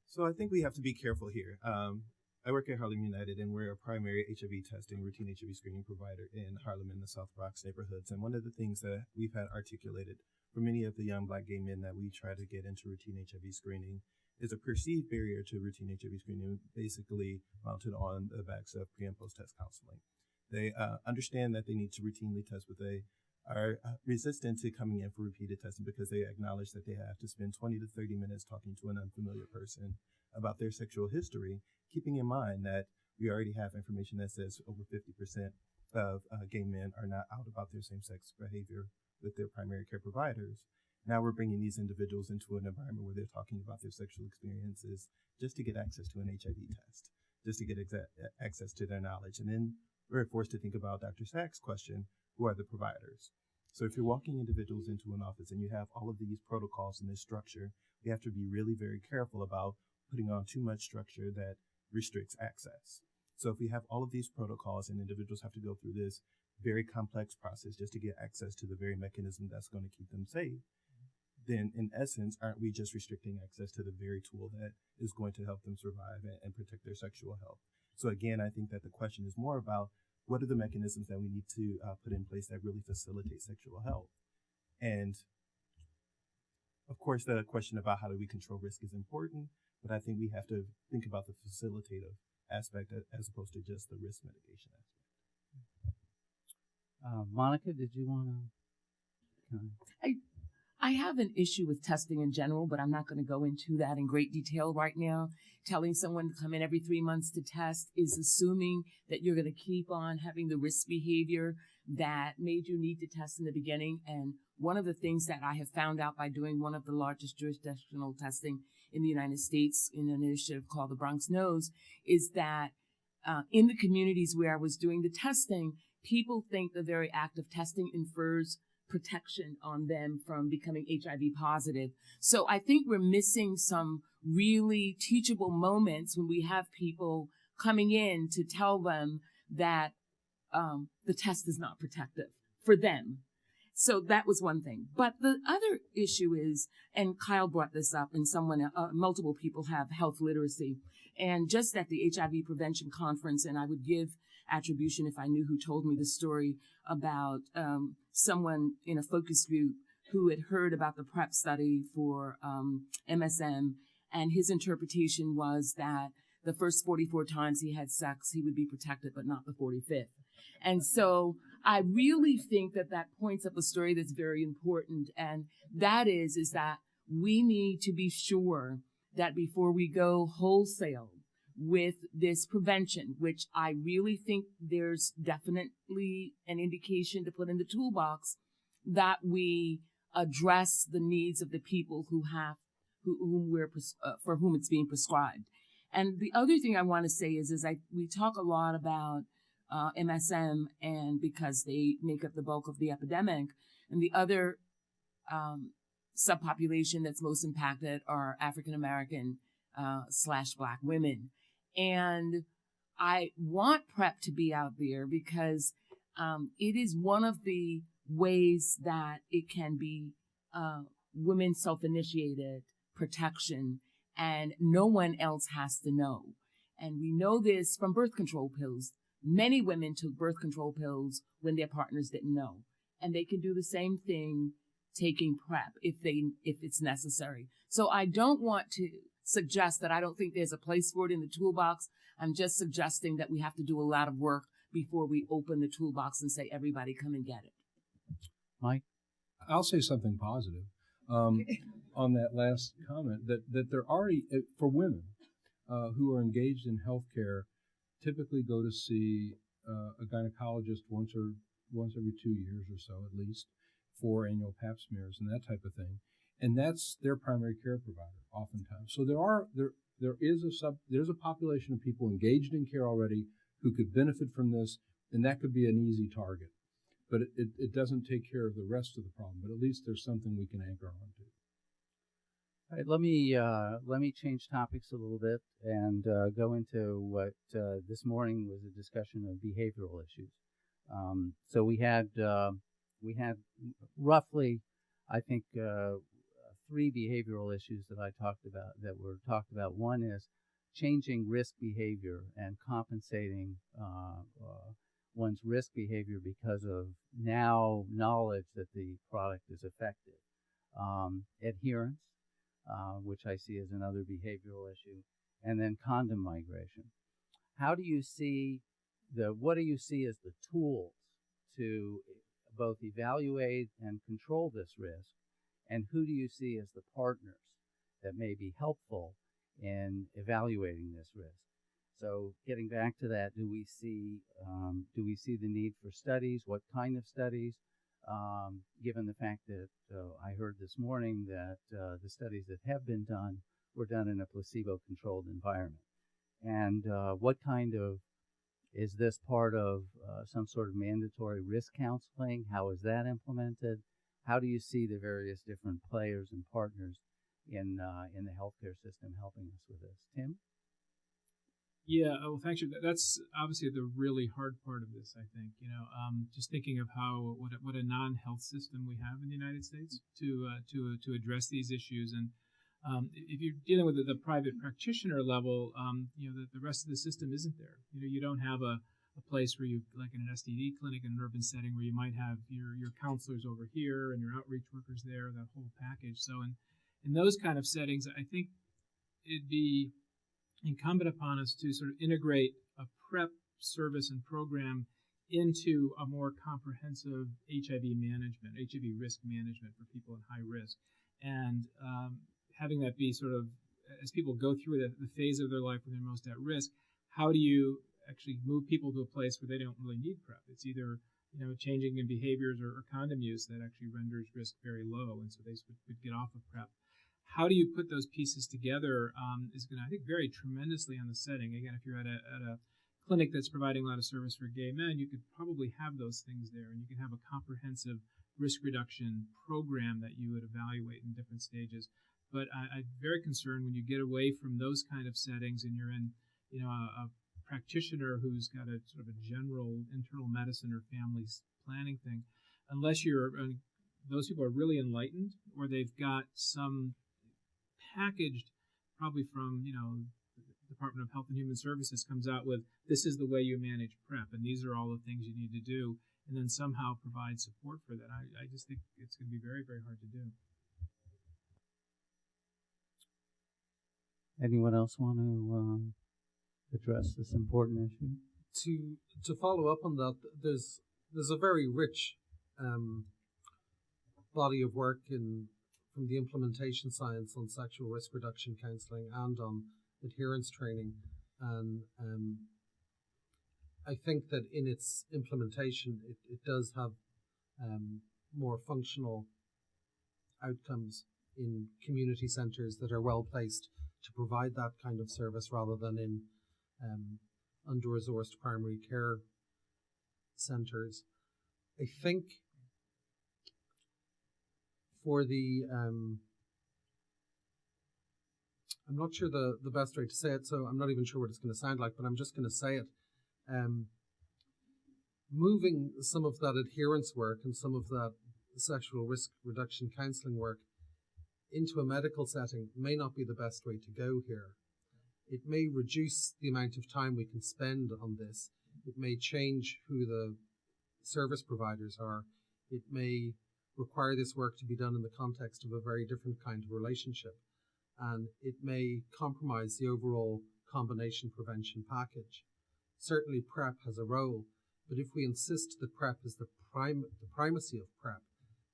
So I think we have to be careful here. I work at Harlem United, and we're a primary HIV testing, routine HIV screening provider in Harlem and the South Bronx neighborhoods. And one of the things that we've had articulated for many of the young Black gay men that we try to get into routine HIV screening is a perceived barrier to routine HIV screening, basically mounted on the backs of pre- and post-test counseling. They understand that they need to routinely test, but they are resistant to coming in for repeated testing because they acknowledge that they have to spend 20 to 30 minutes talking to an unfamiliar person about their sexual history, keeping in mind that we already have information that says over 50% of gay men are not out about their same-sex behavior with their primary care providers. Now we're bringing these individuals into an environment where they're talking about their sexual experiences just to get access to an HIV test, just to get access to their knowledge. And then we're forced to think about Dr. Sack's question, who are the providers? So if you're walking individuals into an office and you have all of these protocols and this structure, we have to be really very careful about putting on too much structure that restricts access. So if we have all of these protocols and individuals have to go through this very complex process just to get access to the very mechanism that's going to keep them safe, then in essence, aren't we just restricting access to the very tool that is going to help them survive and protect their sexual health? So again, I think that the question is more about what are the mechanisms that we need to put in place that really facilitate sexual health? And of course, the question about how do we control risk is important, but I think we have to think about the facilitative aspect as opposed to just the risk mitigation aspect. Monica, did you want to? I have an issue with testing in general, but I'm not going to go into that in great detail right now. Telling someone to come in every 3 months to test is assuming that you're going to keep on having the risk behavior that made you need to test in the beginning. And one of the things that I have found out by doing one of the largest jurisdictional testing in the United States in an initiative called the Bronx Knows is that in the communities where I was doing the testing, people think the very act of testing infers protection on them from becoming HIV positive. So I think we're missing some really teachable moments when we have people coming in to tell them that the test is not protective for them. So that was one thing. But the other issue is, and Kyle brought this up, and multiple people have health literacy. And just at the HIV prevention conference, and I would give attribution if I knew who told me the story about someone in a focus group who had heard about the PrEP study for MSM, and his interpretation was that the first 44 times he had sex, he would be protected, but not the 45th. And so I really think that that points up a story that's very important, and that is that we need to be sure that before we go wholesale with this prevention, which I really think there's definitely an indication to put in the toolbox, that we address the needs of the people for whom it's being prescribed. And the other thing I want to say is we talk a lot about MSM, and because they make up the bulk of the epidemic, and the other subpopulation that's most impacted are African American / Black women. And I want PrEP to be out there because it is one of the ways that it can be women self-initiated protection, and no one else has to know. And we know this from birth control pills. Many women took birth control pills when their partners didn't know. And they can do the same thing taking PrEP if it's necessary. So I don't want to suggest that I don't think there's a place for it in the toolbox. I'm just suggesting that we have to do a lot of work before we open the toolbox and say, everybody come and get it. Mike? I'll say something positive on that last comment, that there already, for women who are engaged in healthcare, typically go to see a gynecologist once every 2 years or so at least for annual pap smears and that type of thing, and that's their primary care provider oftentimes. So there's a population of people engaged in care already who could benefit from this, and that could be an easy target. But it doesn't take care of the rest of the problem. But at least there's something we can anchor on to. All right, let me change topics a little bit and go into what this morning was a discussion of behavioral issues. So we had roughly, I think, 3 behavioral issues that were talked about. One is changing risk behavior and compensating one's risk behavior because of now knowledge that the product is effective. Adherence, which I see as another behavioral issue, and then condom migration. What do you see as the tools to both evaluate and control this risk, and who do you see as the partners that may be helpful in evaluating this risk? So getting back to that, do we see the need for studies? What kind of studies? Given the fact that I heard this morning that the studies that have been done were done in a placebo-controlled environment. And is this part of some sort of mandatory risk counseling? How is that implemented? How do you see the various different players and partners in the healthcare system helping us with this? Tim? Yeah, well, thanks. That's obviously the really hard part of this, I think. Just thinking of what a non-health system we have in the United States to address these issues, and if you're dealing with the private practitioner level, the rest of the system isn't there. You don't have a place where you, like in an STD clinic in an urban setting, where you might have your counselors over here and your outreach workers there, that whole package. So in those kind of settings, I think it'd be incumbent upon us to sort of integrate a PrEP service and program into a more comprehensive HIV risk management for people at high risk, and having that be sort of, as people go through the phase of their life when they're most at risk, how do you actually move people to a place where they don't really need PrEP? It's either changing in behaviors or condom use that actually renders risk very low, and so they would get off of PrEP. How do you put those pieces together is going to, I think, vary tremendously on the setting. Again, if you're at a clinic that's providing a lot of service for gay men, you could probably have those things there, and you can have a comprehensive risk reduction program that you would evaluate in different stages. But I'm very concerned when you get away from those kind of settings and you're in, a practitioner who's got a sort of a general internal medicine or family planning thing, unless those people are really enlightened, or they've got some packaged, probably from, Department of Health and Human Services comes out with, this is the way you manage PrEP, and these are all the things you need to do, and then somehow provide support for that. I just think it's going to be very, very hard to do. Anyone else want to address this important issue? To follow up on that, there's a very rich body of work from the implementation science on sexual risk reduction counselling and on adherence training, and I think that in its implementation it does have more functional outcomes in community centres that are well placed to provide that kind of service rather than in under-resourced primary care centres. I think for the I'm not sure the best way to say it, so I'm not even sure what it's going to sound like, but I'm just going to say it. Moving some of that adherence work and some of that sexual risk reduction counselling work into a medical setting may not be the best way to go here. It may reduce the amount of time we can spend on this. It may change who the service providers are. It may require this work to be done in the context of a very different kind of relationship. And it may compromise the overall combination prevention package. Certainly PrEP has a role, but if we insist that PrEP is the primacy of PrEP,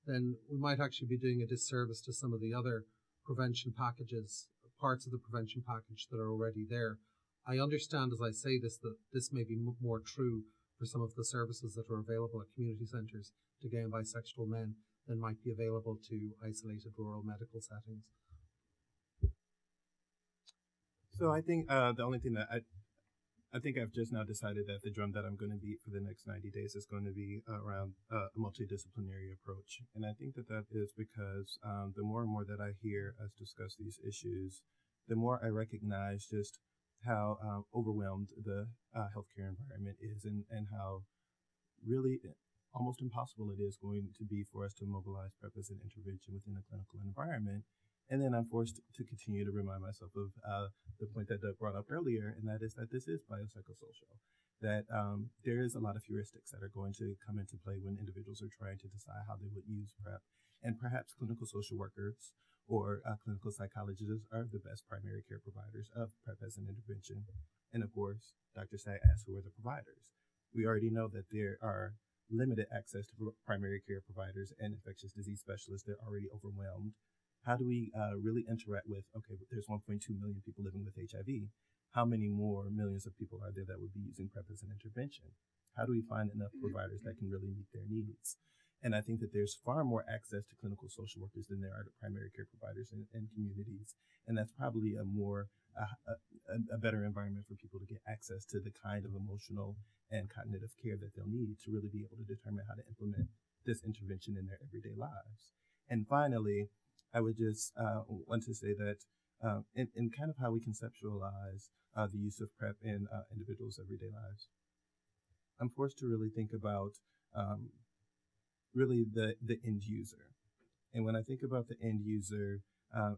then we might actually be doing a disservice to some of the other prevention packages, parts of the prevention package that are already there. I understand as I say this that this may be more true for some of the services that are available at community centres to gay and bisexual men than might be available to isolated rural medical settings. So I think the only thing that I think I've just now decided that the drum that I'm going to beat for the next 90 days is going to be around a multidisciplinary approach. And I think that is because the more and more that I hear us discuss these issues, the more I recognize just how overwhelmed the healthcare environment is and how really almost impossible it is going to be for us to mobilize PrEP as an intervention within a clinical environment. And then I'm forced to continue to remind myself of the point that Doug brought up earlier, and that is that this is biopsychosocial, that there is a lot of heuristics that are going to come into play when individuals are trying to decide how they would use PrEP. And perhaps clinical social workers or clinical psychologists are the best primary care providers of PrEP as an intervention. And of course, Dr. Sag asked who are the providers. We already know that there are limited access to primary care providers and infectious disease specialists. They're already overwhelmed. How do we really interact with, okay, there's 1.2 million people living with HIV. How many more millions of people are there that would be using PrEP as an intervention? How do we find enough providers that can really meet their needs? And I think that there's far more access to clinical social workers than there are to primary care providers and communities. And that's probably a better environment for people to get access to the kind of emotional and cognitive care that they'll need to really be able to determine how to implement this intervention in their everyday lives. And finally, I would just want to say that in kind of how we conceptualize the use of PrEP in individuals' everyday lives, I'm forced to really think about really the end user. And when I think about the end user,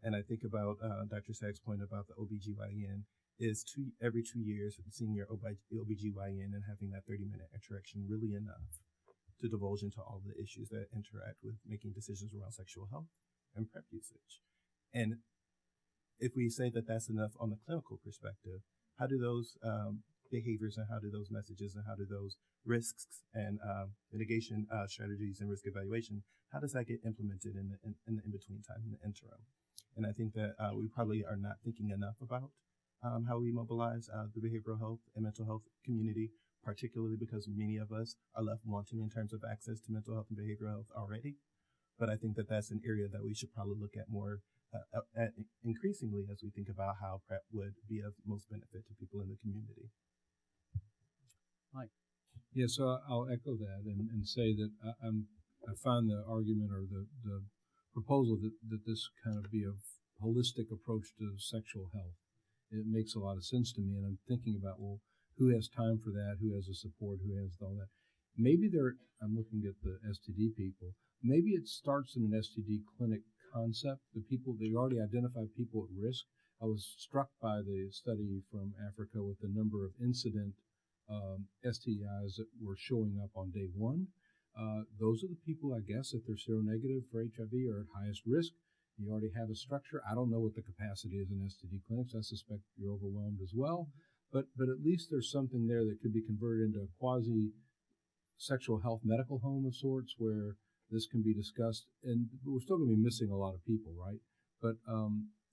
and I think about Dr. Sag's point about the OBGYN, is every 2 years seeing your OBGYN and having that 30-minute interaction really enough to divulge into all the issues that interact with making decisions around sexual health and PrEP usage. And if we say that that's enough on the clinical perspective, how do those behaviors and how do those messages and how do those risks and mitigation strategies and risk evaluation, how does that get implemented in the in-between time, in the interim? And I think that we probably are not thinking enough about how we mobilize the behavioral health and mental health community, particularly because many of us are left wanting in terms of access to mental health and behavioral health already. But I think that that's an area that we should probably look at more at increasingly as we think about how PrEP would be of most benefit to people in the community. Mike. Yeah, so I'll echo that and say that I find the argument or the proposal that this kind of be a holistic approach to sexual health. It makes a lot of sense to me, and I'm thinking about, well, who has time for that? Who has the support? Who has all that? Maybe I'm looking at the STD people. Maybe it starts in an STD clinic concept. They already identify people at risk. I was struck by the study from Africa with the number of incident STIs that were showing up on day one. Those are the people, I guess, if they're seronegative for HIV, are at highest risk. You already have a structure. I don't know what the capacity is in STD clinics. I suspect you're overwhelmed as well. But at least there's something there that could be converted into a quasi-sexual health medical home of sorts where this can be discussed. And we're still going to be missing a lot of people, right? But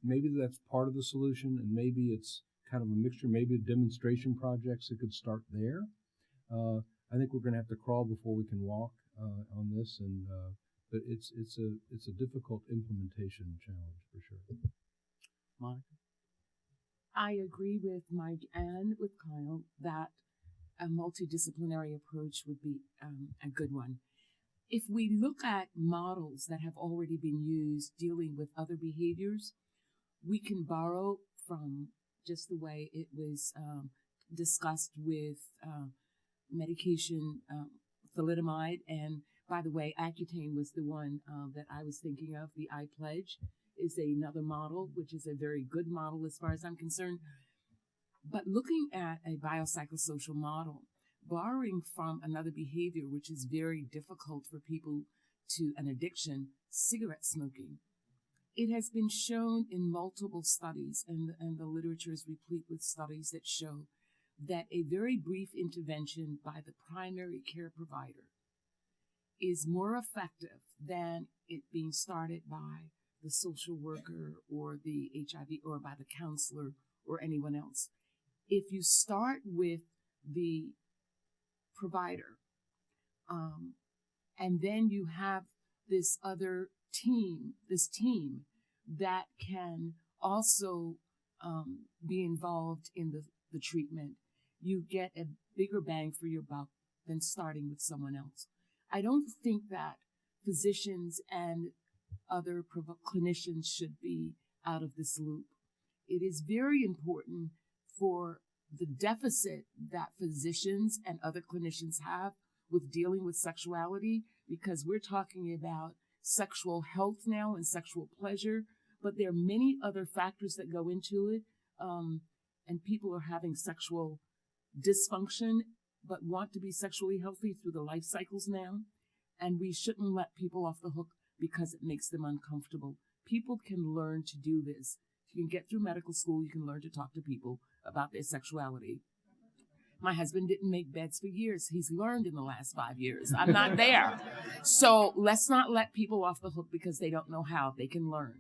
maybe that's part of the solution, and maybe it's kind of a mixture, maybe demonstration projects that could start there. I think we're going to have to crawl before we can walk on this, and but it's a difficult implementation challenge for sure. Monica? I agree with Mike and with Kyle that a multidisciplinary approach would be a good one. If we look at models that have already been used dealing with other behaviors, we can borrow from just the way it was discussed with medication, thalidomide, and by the way, Accutane was the one that I was thinking of. The I Pledge is another model, which is a very good model as far as I'm concerned. But looking at a biopsychosocial model, borrowing from another behavior, which is very difficult for people to an addiction, cigarette smoking. It has been shown in multiple studies, and the literature is replete with studies that show that a very brief intervention by the primary care provider is more effective than it being started by the social worker or the HIV or by the counselor or anyone else. If you start with the provider, and then you have this other team, that can also be involved in the treatment, you get a bigger bang for your buck than starting with someone else. I don't think that physicians and other clinicians should be out of this loop. It is very important for the deficit that physicians and other clinicians have with dealing with sexuality, because we're talking about sexual health now and sexual pleasure, but there are many other factors that go into it, and people are having sexual dysfunction but want to be sexually healthy through the life cycles now, and we shouldn't let people off the hook because it makes them uncomfortable. People can learn to do this. If you can get through medical school, you can learn to talk to people about their sexuality. My husband didn't make beds for years. He's learned in the last 5 years. I'm not there. So let's not let people off the hook because they don't know how. They can learn.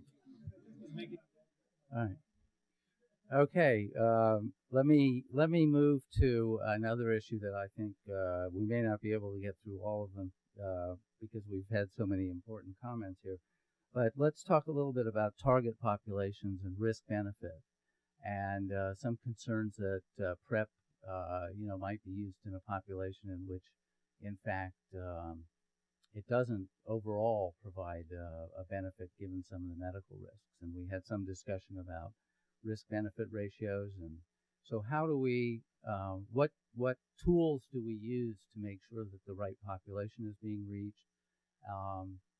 All right. Okay. Let me move to another issue that I think we may not be able to get through all of them because we've had so many important comments here. But let's talk a little bit about target populations and risk benefit, and some concerns that PrEP, might be used in a population in which, in fact, it doesn't overall provide a benefit given some of the medical risks. And we had some discussion about risk-benefit ratios, and so how do we, what tools do we use to make sure that the right population is being reached,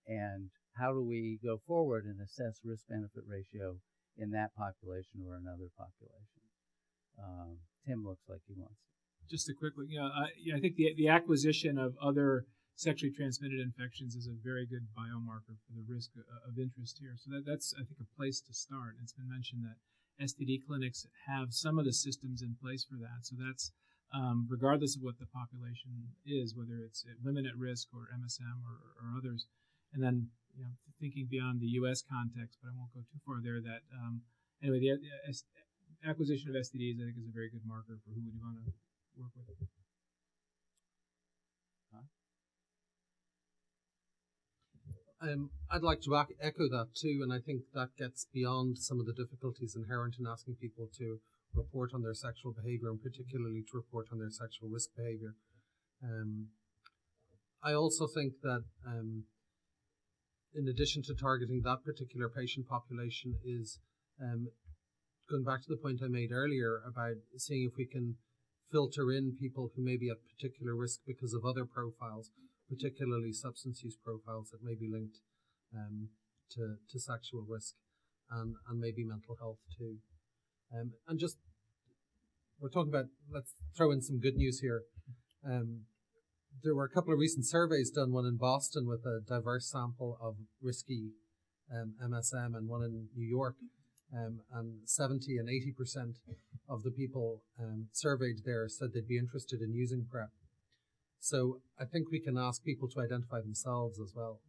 and how do we go forward and assess risk-benefit ratio in that population or another population? Tim looks like he wants to. Just a quick, I think the acquisition of other sexually transmitted infections is a very good biomarker for the risk of interest here. So that's, I think, a place to start. It's been mentioned that STD clinics have some of the systems in place for that. So that's regardless of what the population is, whether it's women at risk or MSM or others. And then, thinking beyond the U.S. context, but I won't go too far there, that anyway, the acquisition of STDs, I think, is a very good marker for who would you want to work with. I'd like to echo that too, and I think that gets beyond some of the difficulties inherent in asking people to report on their sexual behavior, and particularly to report on their sexual risk behavior. I also think that in addition to targeting that particular patient population is going back to the point I made earlier about seeing if we can filter in people who may be at particular risk because of other profiles, particularly substance use profiles that may be linked to sexual risk and maybe mental health too. And just, we're talking about, let's throw in some good news here. There were a couple of recent surveys done, one in Boston with a diverse sample of risky MSM and one in New York. And 70 and 80% of the people surveyed there said they'd be interested in using PrEP. So I think we can ask people to identify themselves as well.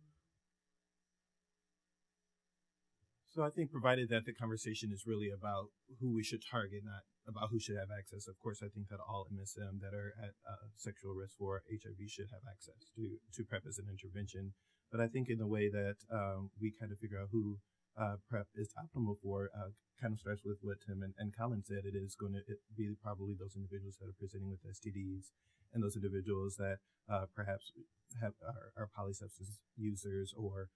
So I think provided that the conversation is really about who we should target, not about who should have access. Of course, I think that all MSM that are at sexual risk for HIV should have access to PrEP as an intervention. But I think in the way that we kind of figure out who PrEP is optimal for kind of starts with what Tim and Colin said. It is going to be probably those individuals that are presenting with STDs and those individuals that perhaps are polysubstance users or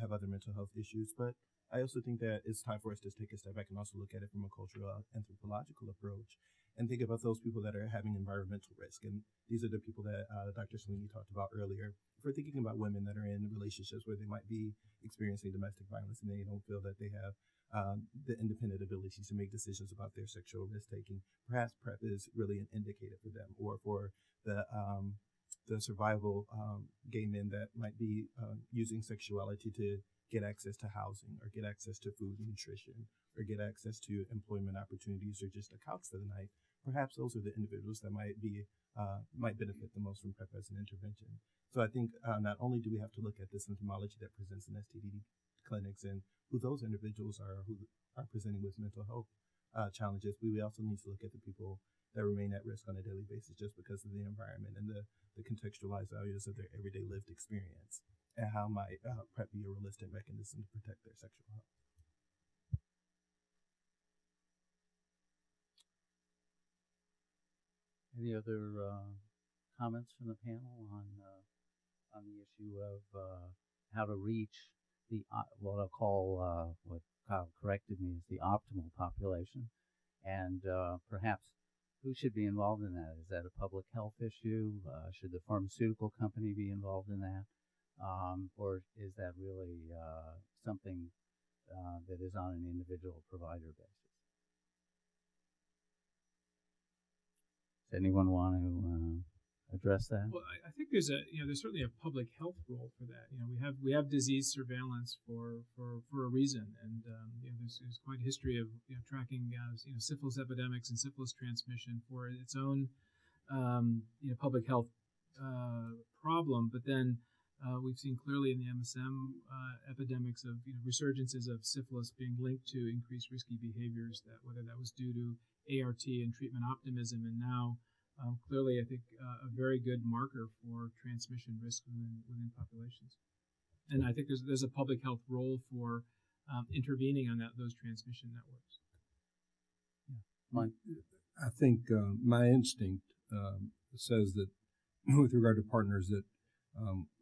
have other mental health issues. But I also think that it's time for us to take a step back and also look at it from a cultural anthropological approach and think about those people that are having environmental risk. And these are the people that Dr. Sweeney talked about earlier. If we're thinking about women that are in relationships where they might be experiencing domestic violence and they don't feel that they have the independent ability to make decisions about their sexual risk-taking, perhaps PrEP is really an indicator for them, or for the survival gay men that might be using sexuality to get access to housing or get access to food and nutrition or get access to employment opportunities or just a couch for the night. Perhaps those are the individuals that might benefit the most from PrEP as an intervention. So I think not only do we have to look at the symptomology that presents in STD clinics and who those individuals are who are presenting with mental health challenges, but we also need to look at the people that remain at risk on a daily basis just because of the environment and the contextualized values of their everyday lived experience, and how might PrEP be a realistic mechanism to protect their sexual health. Any other comments from the panel on the issue of how to reach the what I'll call what Kyle corrected me is the optimal population, and perhaps who should be involved in that? Is that a public health issue? Should the pharmaceutical company be involved in that? Or is that really something that is on an individual provider basis? Does anyone want to address that? Well, I think there's certainly a public health role for that. We have disease surveillance for a reason, and there's quite a history of tracking syphilis epidemics and syphilis transmission for its own public health problem. But then we've seen clearly in the MSM epidemics of resurgences of syphilis being linked to increased risky behaviors, that whether that was due to ART and treatment optimism, and now clearly I think a very good marker for transmission risk within populations. And I think there's a public health role for intervening on those transmission networks. I think my instinct says that with regard to partners that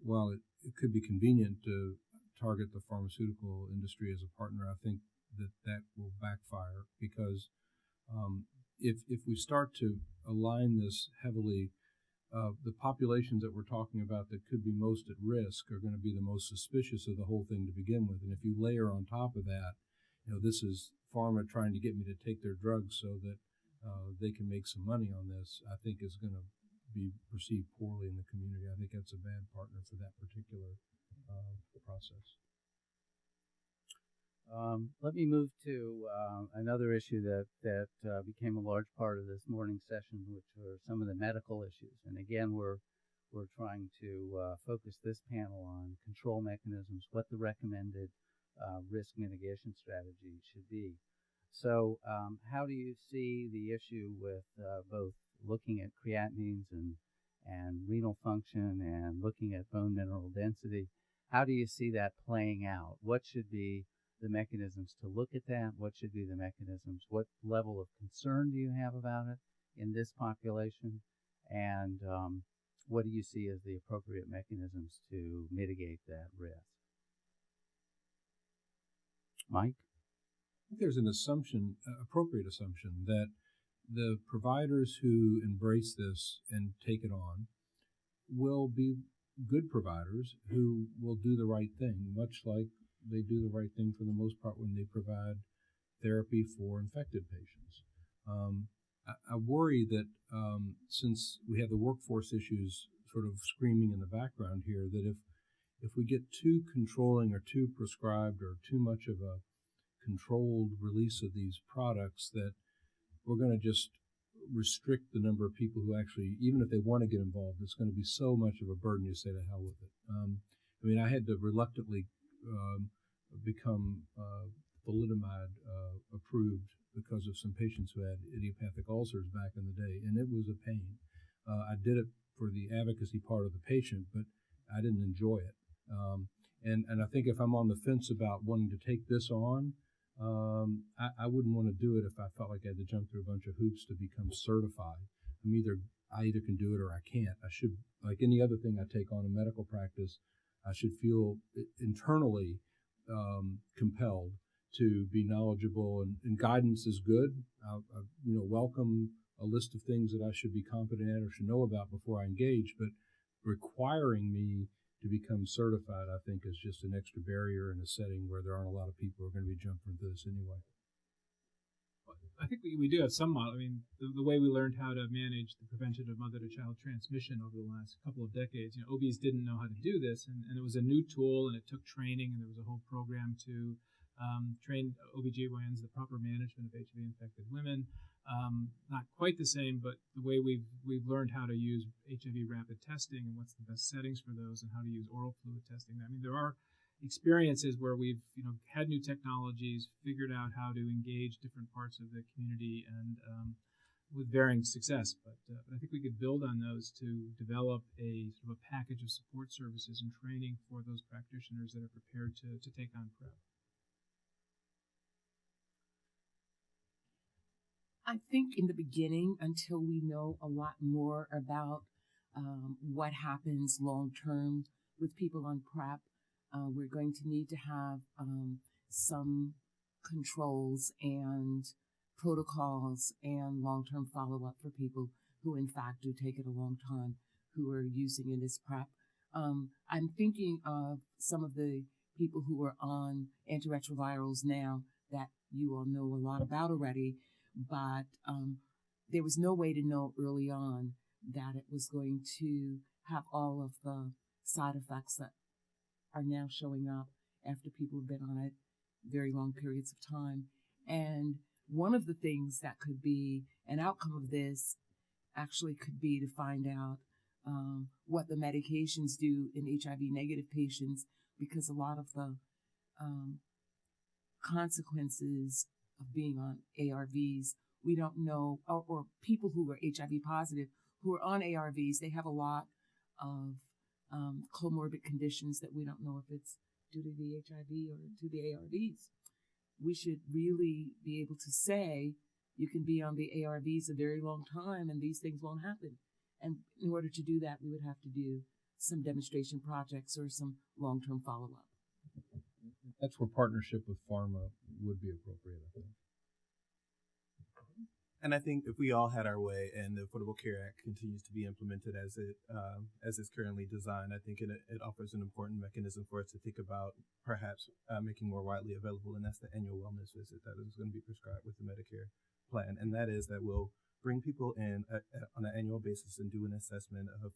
while it could be convenient to target the pharmaceutical industry as a partner, I think that will backfire because if we start to align this heavily, the populations that we're talking about that could be most at risk are going to be the most suspicious of the whole thing to begin with. And if you layer on top of that, this is pharma trying to get me to take their drugs so that they can make some money on this, I think is going to be perceived poorly in the community. I think that's a bad partner for that particular process. Let me move to another issue that became a large part of this morning's session, which were some of the medical issues. And again, we're trying to focus this panel on control mechanisms, what the recommended risk mitigation strategy should be. So how do you see the issue with both looking at creatinines and renal function and looking at bone mineral density? How do you see that playing out? What should be the mechanisms to look at that? What should be the mechanisms? What level of concern do you have about it in this population? And what do you see as the appropriate mechanisms to mitigate that risk? Mike? I think there's an assumption, appropriate assumption, that the providers who embrace this and take it on will be good providers who will do the right thing, much like they do the right thing for the most part when they provide therapy for infected patients. I worry that since we have the workforce issues sort of screaming in the background here, that if we get too controlling or too prescribed or too much of a controlled release of these products, that we're going to just restrict the number of people who actually, even if they want to get involved, it's going to be so much of a burden you say to hell with it. I mean, I had to reluctantly become thalidomide approved because of some patients who had idiopathic ulcers back in the day, and it was a pain. I did it for the advocacy part of the patient, but I didn't enjoy it. And I think if I'm on the fence about wanting to take this on, I wouldn't want to do it if I felt like I had to jump through a bunch of hoops to become certified. I either can do it or I can't. I should, like any other thing I take on in medical practice, I should feel internally compelled to be knowledgeable, and guidance is good. I welcome a list of things that I should be competent at or should know about before I engage, but requiring me to become certified, I think, is just an extra barrier in a setting where there aren't a lot of people who are going to be jumping into this anyway. I think we do have some model. I mean, the way we learned how to manage the prevention of mother-to-child transmission over the last couple of decades, OBs didn't know how to do this, and it was a new tool, and it took training, and there was a whole program to train OBGYNs the proper management of HIV-infected women. Not quite the same, but the way we've learned how to use HIV rapid testing and what's the best settings for those, and how to use oral fluid testing. I mean, there are experiences where we've had new technologies, figured out how to engage different parts of the community, and with varying success. But I think we could build on those to develop a sort of a package of support services and training for those practitioners that are prepared to take on PrEP. I think in the beginning, until we know a lot more about what happens long term with people on PrEP, we're going to need to have some controls and protocols and long-term follow-up for people who in fact do take it a long time, who are using it as PrEP. I'm thinking of some of the people who are on antiretrovirals now that you all know a lot about already, but there was no way to know early on that it was going to have all of the side effects that are now showing up after people have been on it very long periods of time. And one of the things that could be an outcome of this actually could be to find out what the medications do in HIV-negative patients, because a lot of the consequences of being on ARVs, we don't know, or people who are HIV positive who are on ARVs, they have a lot of comorbid conditions that we don't know if it's due to the HIV or to the ARVs. We should really be able to say you can be on the ARVs a very long time and these things won't happen. And in order to do that, we would have to do some demonstration projects or some long-term follow-up. That's where partnership with pharma would be appropriate, I think. And I think if we all had our way and the Affordable Care Act continues to be implemented as it's currently designed, I think it offers an important mechanism for us to think about perhaps making more widely available, and that's the annual wellness visit that is going to be prescribed with the Medicare plan. And that we'll bring people in on an annual basis and do an assessment of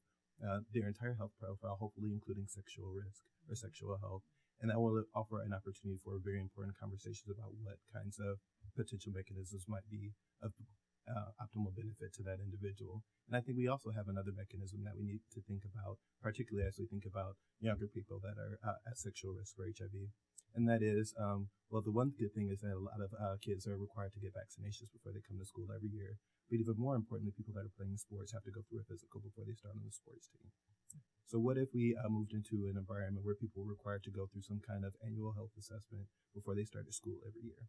their entire health profile, hopefully including sexual risk or sexual health. And that will offer an opportunity for very important conversations about what kinds of potential mechanisms might be of optimal benefit to that individual. And I think we also have another mechanism that we need to think about, particularly as we think about younger people that are at sexual risk for HIV. And that is, the one good thing is that a lot of kids are required to get vaccinations before they come to school every year. But even more importantly, people that are playing sports have to go through a physical before they start on the sports team. So what if we moved into an environment where people were required to go through some kind of annual health assessment before they started school every year?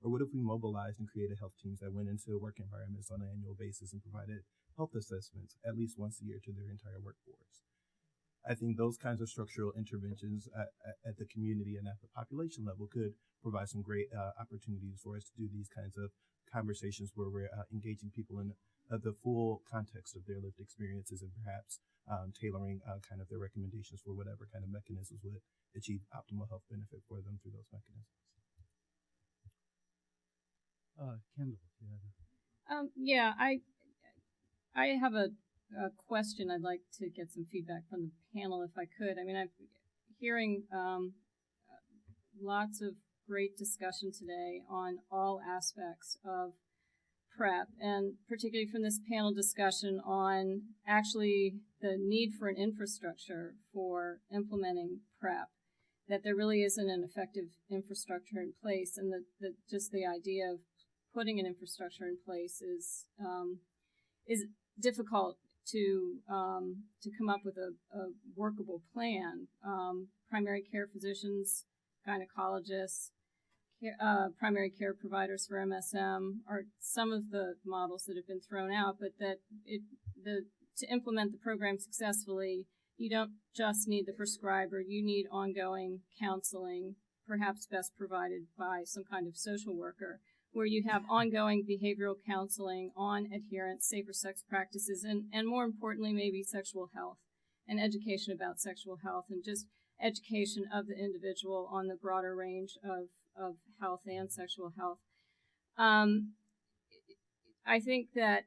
Or what if we mobilized and created health teams that went into work environments on an annual basis and provided health assessments at least once a year to their entire workforce? I think those kinds of structural interventions at the community and at the population level could provide some great opportunities for us to do these kinds of conversations where we're engaging people in the full context of their lived experiences and perhaps tailoring kind of their recommendations for whatever kind of mechanisms would achieve optimal health benefit for them through those mechanisms. Kendall, yeah, I have a question. I'd like to get some feedback from the panel if I could. I mean, I'm hearing lots of great discussion today on all aspects of PrEP, and particularly from this panel discussion on actually the need for an infrastructure for implementing PrEP, that there really isn't an effective infrastructure in place, and that just the idea of putting an infrastructure in place is difficult to come up with a workable plan. Primary care physicians, gynecologists, primary care providers for MSM are some of the models that have been thrown out, but that to implement the program successfully, you don't just need the prescriber, you need ongoing counseling, perhaps best provided by some kind of social worker, where you have ongoing behavioral counseling on adherence, safer sex practices, and more importantly, maybe sexual health and education about sexual health and just education of the individual on the broader range of health and sexual health. I think that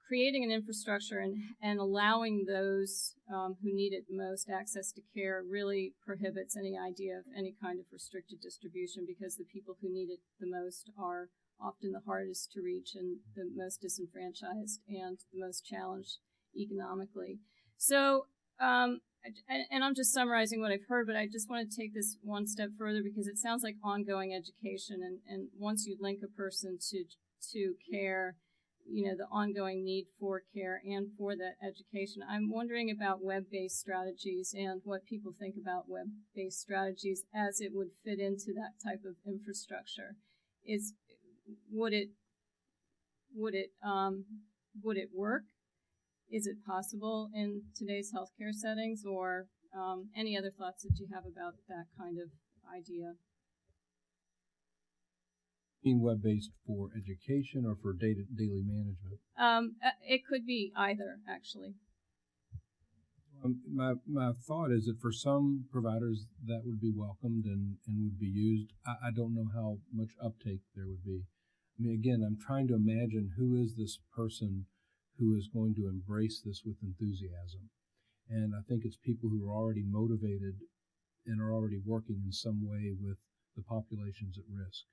creating an infrastructure and allowing those who need it most access to care really prohibits any idea of any kind of restricted distribution, because the people who need it the most are often the hardest to reach and the most disenfranchised and the most challenged economically. So, and I'm just summarizing what I've heard, but I just want to take this one step further, because it sounds like ongoing education, and once you link a person to care, you know, the ongoing need for care and for that education. I'm wondering about web-based strategies and what people think about web-based strategies as it would fit into that type of infrastructure. Would it work? Is it possible in today's healthcare settings, or any other thoughts that you have about that kind of idea? You mean web-based for education or for daily management? It could be either, actually. My thought is that for some providers that would be welcomed and would be used. I don't know how much uptake there would be. I mean, again, I'm trying to imagine who is this person who is going to embrace this with enthusiasm. And I think it's people who are already motivated and are already working in some way with the populations at risk.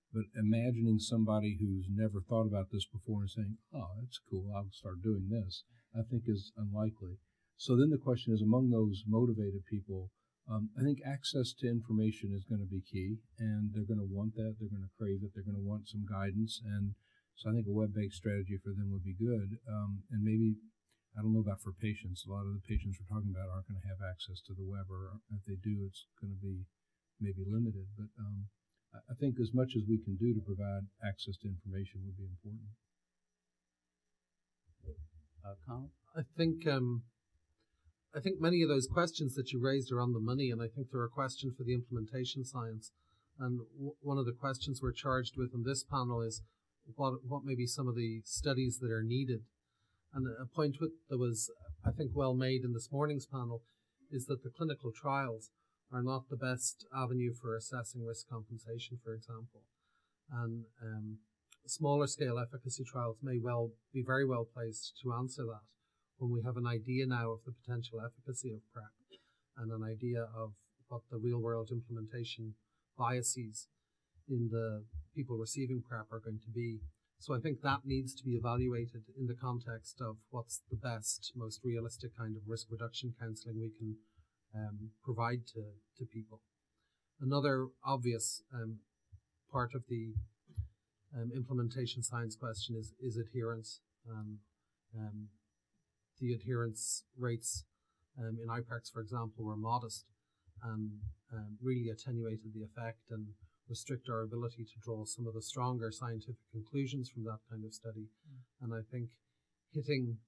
But imagining somebody who's never thought about this before and saying, oh, that's cool, I'll start doing this, I think is unlikely. So then the question is, among those motivated people, I think access to information is going to be key, and they're going to want that, they're going to crave it, they're going to want some guidance, and so I think a web-based strategy for them would be good. And maybe, I don't know about for patients, a lot of the patients we're talking about aren't going to have access to the web, or if they do, it's going to be maybe limited, but I think as much as we can do to provide access to information would be important. Colin? I think many of those questions that you raised are on the money, and I think they're a question for the implementation science. And one of the questions we're charged with in this panel is what may be some of the studies that are needed. And a point that was, I think, well made in this morning's panel is that the clinical trials are not the best avenue for assessing risk compensation, for example. And smaller scale efficacy trials may well be very well placed to answer that when we have an idea now of the potential efficacy of PrEP and an idea of what the real world implementation biases in the people receiving PrEP are going to be. So I think that needs to be evaluated in the context of what's the best, most realistic kind of risk reduction counselling we can provide to people. Another obvious part of the implementation science question is adherence. the adherence rates in IPARCs, for example, were modest and really attenuated the effect and restrict our ability to draw some of the stronger scientific conclusions from that kind of study. And I think hitting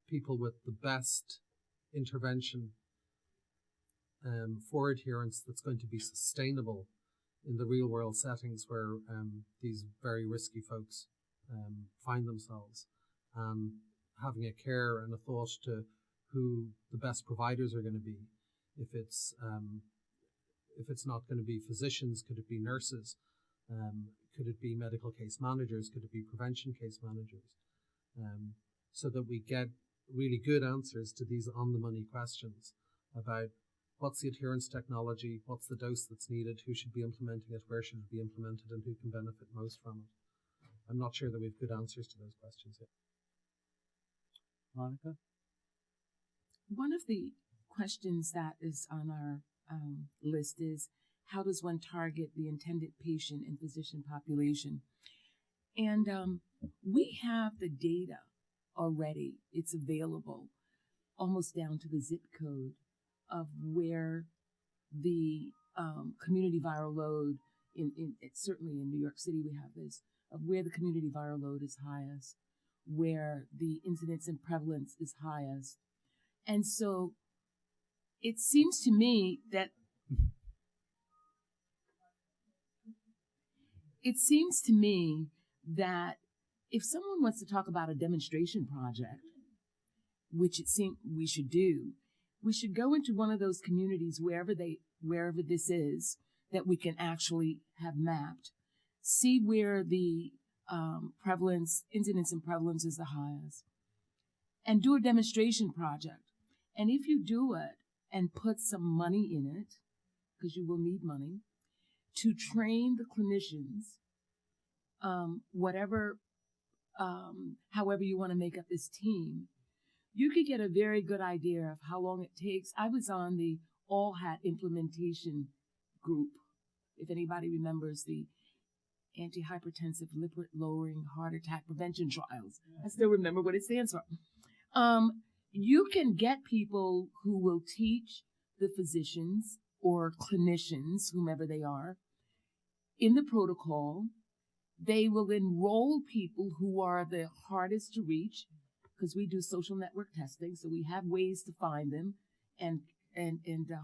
people with the best intervention for adherence that's going to be sustainable in the real world settings where these very risky folks find themselves, and having a care and a thought to who the best providers are going to be. If it's not going to be physicians, could it be nurses? Could it be medical case managers? Could it be prevention case managers? So that we get really good answers to these on-the-money questions about what's the adherence technology, what's the dose that's needed, who should be implementing it, where should it be implemented, and who can benefit most from it. I'm not sure that we have good answers to those questions yet. Monica? One of the questions that is on our list is, how does one target the intended patient and physician population? And we have the data already. It's available almost down to the zip code of where the community viral load, certainly in New York City we have this, of where the community viral load is highest, where the incidence and prevalence is highest. And so it seems to me that if someone wants to talk about a demonstration project, which it seems we should do, we should go into one of those communities wherever this is that we can actually have mapped, see where the incidence and prevalence is the highest, and do a demonstration project. And if you do it and put some money in it, because you will need money, to train the clinicians, however you want to make up this team, you could get a very good idea of how long it takes. I was on the all-hat implementation group, if anybody remembers the antihypertensive lipid-lowering heart attack prevention trials. I still remember what it stands for. You can get people who will teach the physicians or clinicians, whomever they are, in the protocol. They will enroll people who are the hardest to reach, because we do social network testing, so we have ways to find them. And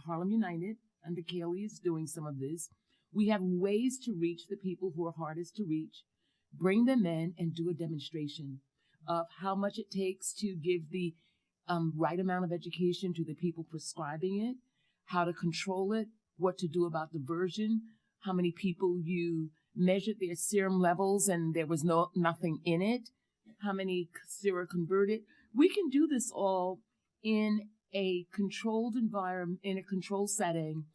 Harlem United, under Kaylee, is doing some of this. We have ways to reach the people who are hardest to reach, bring them in and do a demonstration of how much it takes to give the right amount of education to the people prescribing it, how to control it, what to do about diversion, how many people you measured their serum levels and there was nothing in it, how many seroconverted. We can do this all in a controlled environment, in a controlled setting,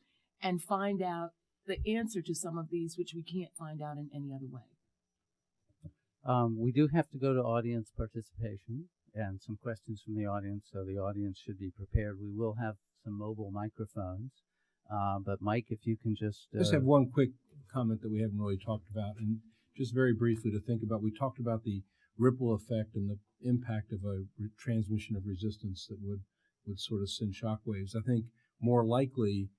and find out the answer to some of these, which we can't find out in any other way. We do have to go to audience participation and some questions from the audience, so the audience should be prepared. We will have some mobile microphones, but Mike, if you can just have one quick comment that we haven't really talked about, and just very briefly to think about. We talked about the ripple effect and the impact of a transmission of resistance that would sort of send shockwaves. I think more likely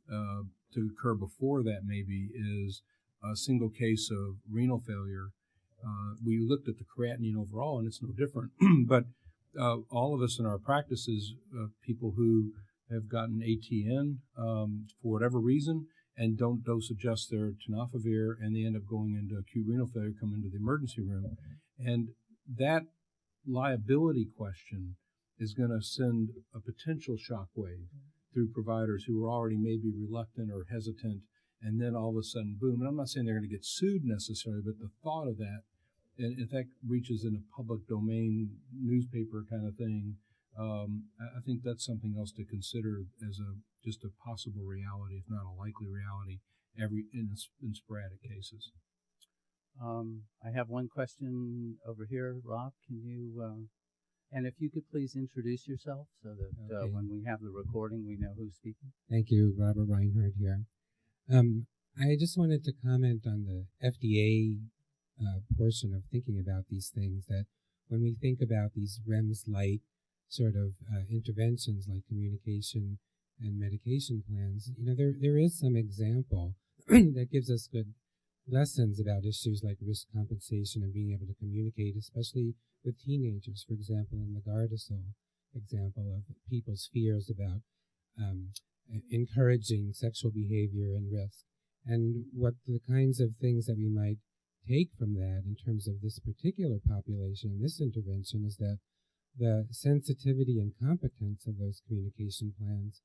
to occur before that maybe is a single case of renal failure. We looked at the creatinine overall, and it's no different. But all of us in our practices, people who have gotten ATN for whatever reason and don't dose adjust their tenofovir, and they end up going into acute renal failure, come into the emergency room. And that liability question is going to send a potential shockwave through providers who are already maybe reluctant or hesitant, and then all of a sudden, boom. And I'm not saying they're going to get sued necessarily, but the thought of that, and in fact, reaches in a public domain newspaper kind of thing, I think that's something else to consider as just a possible reality, if not a likely reality, in sporadic cases. I have one question over here. Rob, can you, and if you could please introduce yourself so that Okay. when we have the recording, we know who's speaking. Thank you, Robert Reinhardt here. I just wanted to comment on the FDA portion of thinking about these things, that when we think about these REMS light sort of interventions like communication and medication plans, there is some example that gives us good lessons about issues like risk compensation and being able to communicate, especially with teenagers. For example, in the Gardasil example of people's fears about encouraging sexual behavior and risk, and what the kinds of things that we might take from that in terms of this particular population, this intervention, is that the sensitivity and competence of those communication plans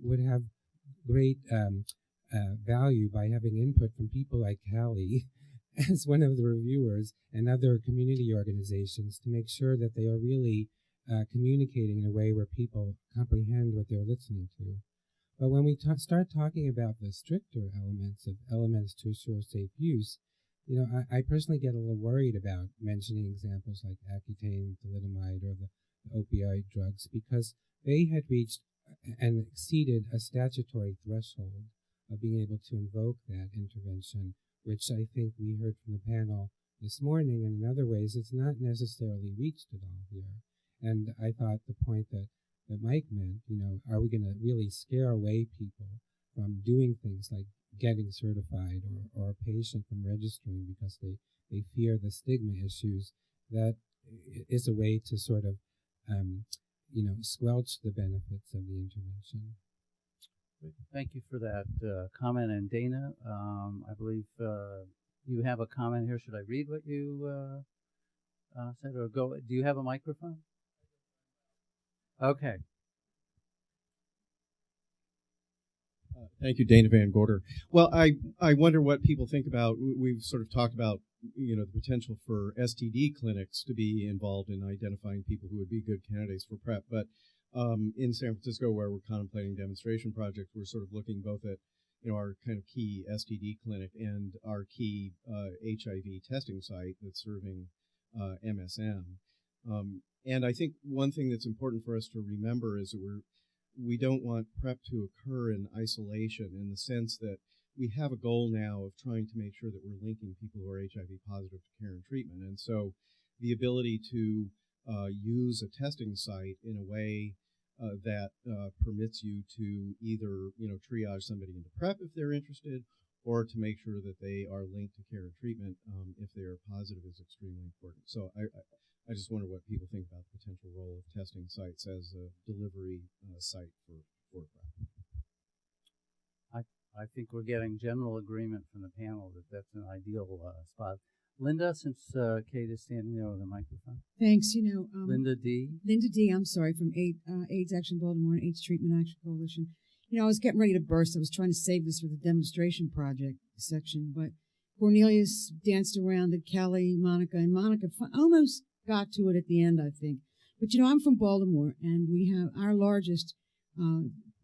would have great value by having input from people like Callie as one of the reviewers and other community organizations to make sure that they are really communicating in a way where people comprehend what they're listening to. But when we start talking about the stricter elements to assure safe use, I personally get a little worried about mentioning examples like Accutane, thalidomide, or the opioid drugs, because they had reached and exceeded a statutory threshold of being able to invoke that intervention, which I think we heard from the panel this morning, and in other ways it's not necessarily reached at all here. And I thought the point that Mike meant, are we going to really scare away people from doing things like getting certified or a patient from registering because they fear the stigma issues? That is a way to sort of, squelch the benefits of the intervention. Thank you for that comment. And Dana, I believe you have a comment here. Should I read what you said, or go? Do you have a microphone? Okay. Thank you, Dana Van Gorder. Well, I wonder what people think about, we've sort of talked about, the potential for STD clinics to be involved in identifying people who would be good candidates for PrEP. But in San Francisco, where we're contemplating demonstration projects, we're sort of looking both at, our kind of key STD clinic and our key HIV testing site that's serving MSM. And I think one thing that's important for us to remember is that we don't want PrEP to occur in isolation, in the sense that we have a goal now of trying to make sure that we're linking people who are HIV positive to care and treatment. And so the ability to use a testing site in a way that permits you to either, triage somebody into PrEP if they're interested, or to make sure that they are linked to care and treatment if they are positive is extremely important. So I just wonder what people think about the potential role of testing sites as a delivery site for PrEP. I think we're getting general agreement from the panel that that's an ideal spot. Linda, since Kate is standing there with a microphone. Thanks. Linda D. Linda D. I'm sorry, from AIDS Action Baltimore and AIDS Treatment Action Coalition. I was getting ready to burst. I was trying to save this for the demonstration project section, but Cornelius danced around at Callie, Monica, and Monica almost got to it at the end, I think. But, I'm from Baltimore, and we have our largest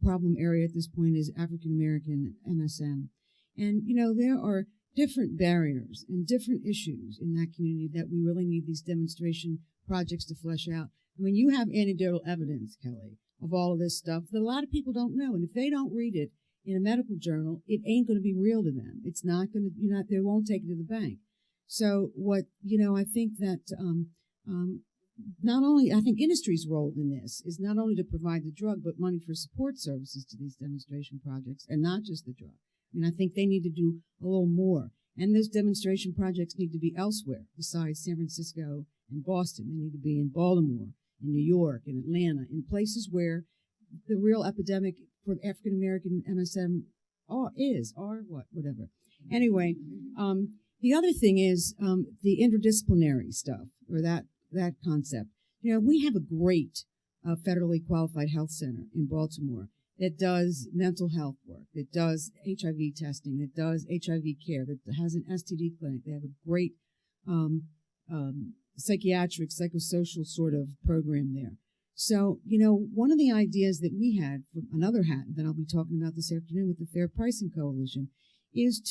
problem area at this point is African-American MSM. And, there are different barriers and different issues in that community that we really need these demonstration projects to flesh out. I mean, you have anecdotal evidence, Kelly, of all of this stuff that a lot of people don't know. And if they don't read it in a medical journal, it ain't going to be real to them. It's not going to, they won't take it to the bank. So what, I think that not only, I think industry's role in this is not only to provide the drug, but money for support services to these demonstration projects, and not just the drug. I mean, I think they need to do a little more. And those demonstration projects need to be elsewhere besides San Francisco and Boston. They need to be in Baltimore, in New York, in Atlanta, in places where the real epidemic for African-American MSM whatever. Anyway, the other thing is the interdisciplinary stuff, or that concept. We have a great federally qualified health center in Baltimore that does mental health work, that does HIV testing, that does HIV care, that has an STD clinic. They have a great psychiatric, psychosocial sort of program there. So, one of the ideas that we had from another hat that I'll be talking about this afternoon with the Fair Pricing Coalition is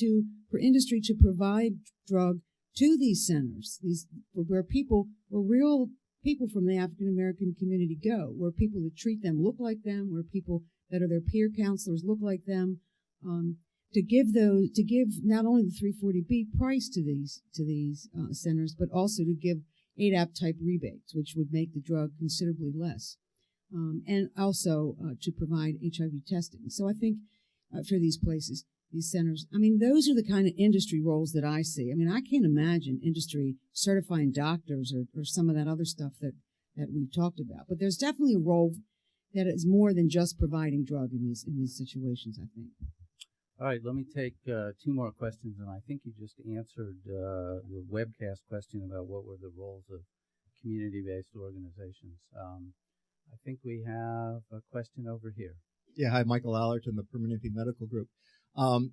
for industry to provide drug to these centers, where real people from the African American community go, where people that treat them look like them, where people that are their peer counselors look like them, to give not only the 340B price to these centers, but also to give ADAP type rebates, which would make the drug considerably less. and also to provide HIV testing. So I think for these places, these centers, I mean, those are the kind of industry roles that I see. I mean, I can't imagine industry certifying doctors or some of that other stuff that we've talked about. But there's definitely a role that is more than just providing drug in these situations, I think. All right, let me take 2 more questions, and I think you just answered the webcast question about what were the roles of community-based organizations. I think we have a question over here. Yeah, hi, Michael Allerton, the Permanente Medical Group.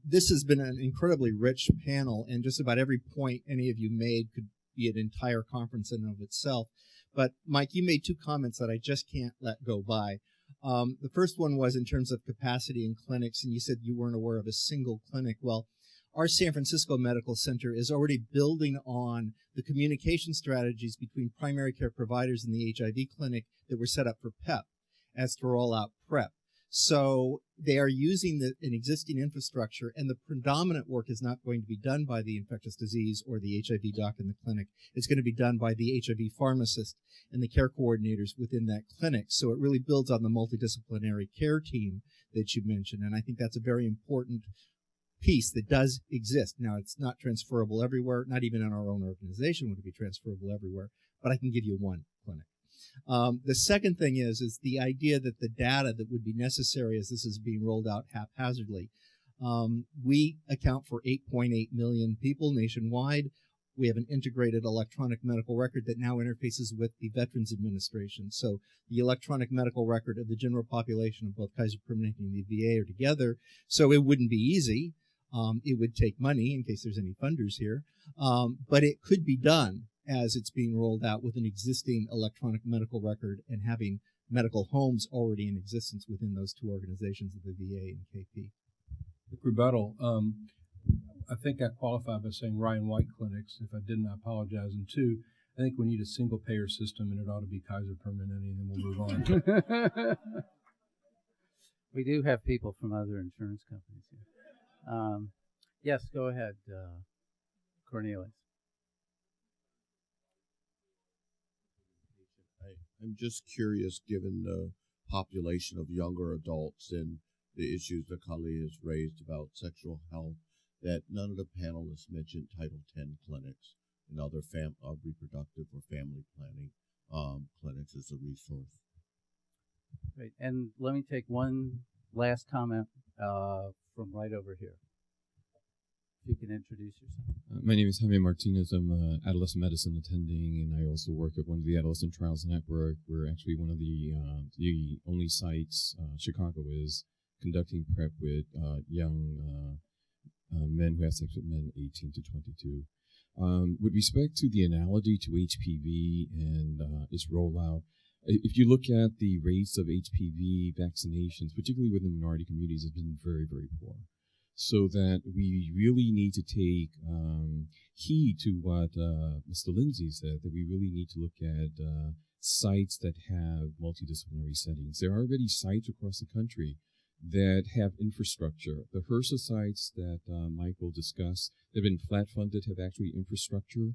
This has been an incredibly rich panel, and just about every point any of you made could be an entire conference in and of itself. But, Mike, you made 2 comments that I just can't let go by. The first one was in terms of capacity in clinics, and you said you weren't aware of a single clinic. Well, our San Francisco Medical Center is already building on the communication strategies between primary care providers and the HIV clinic that were set up for PEP as to roll out PrEP. So they are using an existing infrastructure, and the predominant work is not going to be done by the infectious disease or the HIV doc in the clinic. It's going to be done by the HIV pharmacist and the care coordinators within that clinic. So it really builds on the multidisciplinary care team that you mentioned, and I think that's a very important piece that does exist. Now, it's not transferable everywhere, not even in our own organization would it be transferable everywhere, but I can give you one clinic. The second thing is the idea that the data that would be necessary as this is being rolled out haphazardly. We account for 8.8 million people nationwide. We have an integrated electronic medical record that now interfaces with the Veterans Administration. So the electronic medical record of the general population of both Kaiser Permanente and the VA are together. So it wouldn't be easy. It would take money in case there's any funders here. But it could be done as it's being rolled out with an existing electronic medical record and having medical homes already in existence within those 2 organizations of the VA and KP. Quick rebuttal. I think I qualify by saying Ryan White clinics. If I didn't, I apologize. And 2, I think we need a single payer system, and it ought to be Kaiser Permanente, and then we'll move on. We do have people from other insurance companies here. Yes, go ahead, Cornelius. I'm just curious, given the population of younger adults and the issues that Kali has raised about sexual health, that none of the panelists mentioned Title X clinics and other reproductive or family planning clinics as a resource. Great. And let me take one last comment from right over here. If you can introduce yourself. My name is Jaime Martinez. I'm an adolescent medicine attending, and I also work at one of the Adolescent Trials Network. We're actually one of the only sites, Chicago is, conducting PrEP with young men who have sex with men 18 to 22. With respect to the analogy to HPV and its rollout, if you look at the rates of HPV vaccinations, particularly within minority communities, has been very, very poor. So that we really need to take heed to what Mr. Lindsay said, that we really need to look at sites that have multidisciplinary settings. There are already sites across the country that have infrastructure. The HRSA sites that Michael discussed, they've been flat funded, have actually infrastructure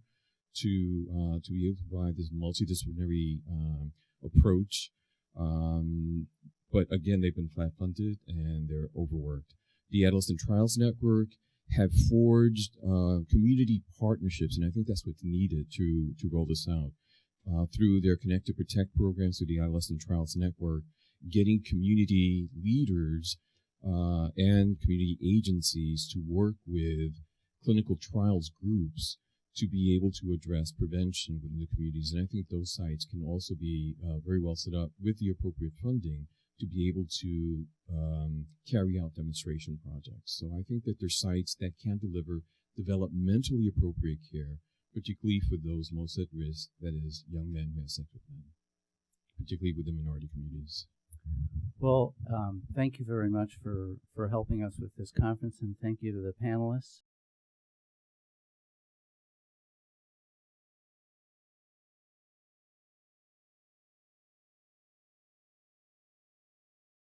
to be able to provide this multidisciplinary approach. But again, they've been flat funded and they're overworked. The Adolescent Trials Network have forged community partnerships, and I think that's what's needed to roll this out. Through their Connect to Protect programs, through the Adolescent Trials Network, getting community leaders and community agencies to work with clinical trials groups to be able to address prevention within the communities. And I think those sites can also be very well set up with the appropriate funding to be able to carry out demonstration projects. So I think that there's sites that can deliver developmentally appropriate care, particularly for those most at risk, that is, young men who have sex with men, particularly within minority communities. Well, thank you very much for helping us with this conference, and thank you to the panelists.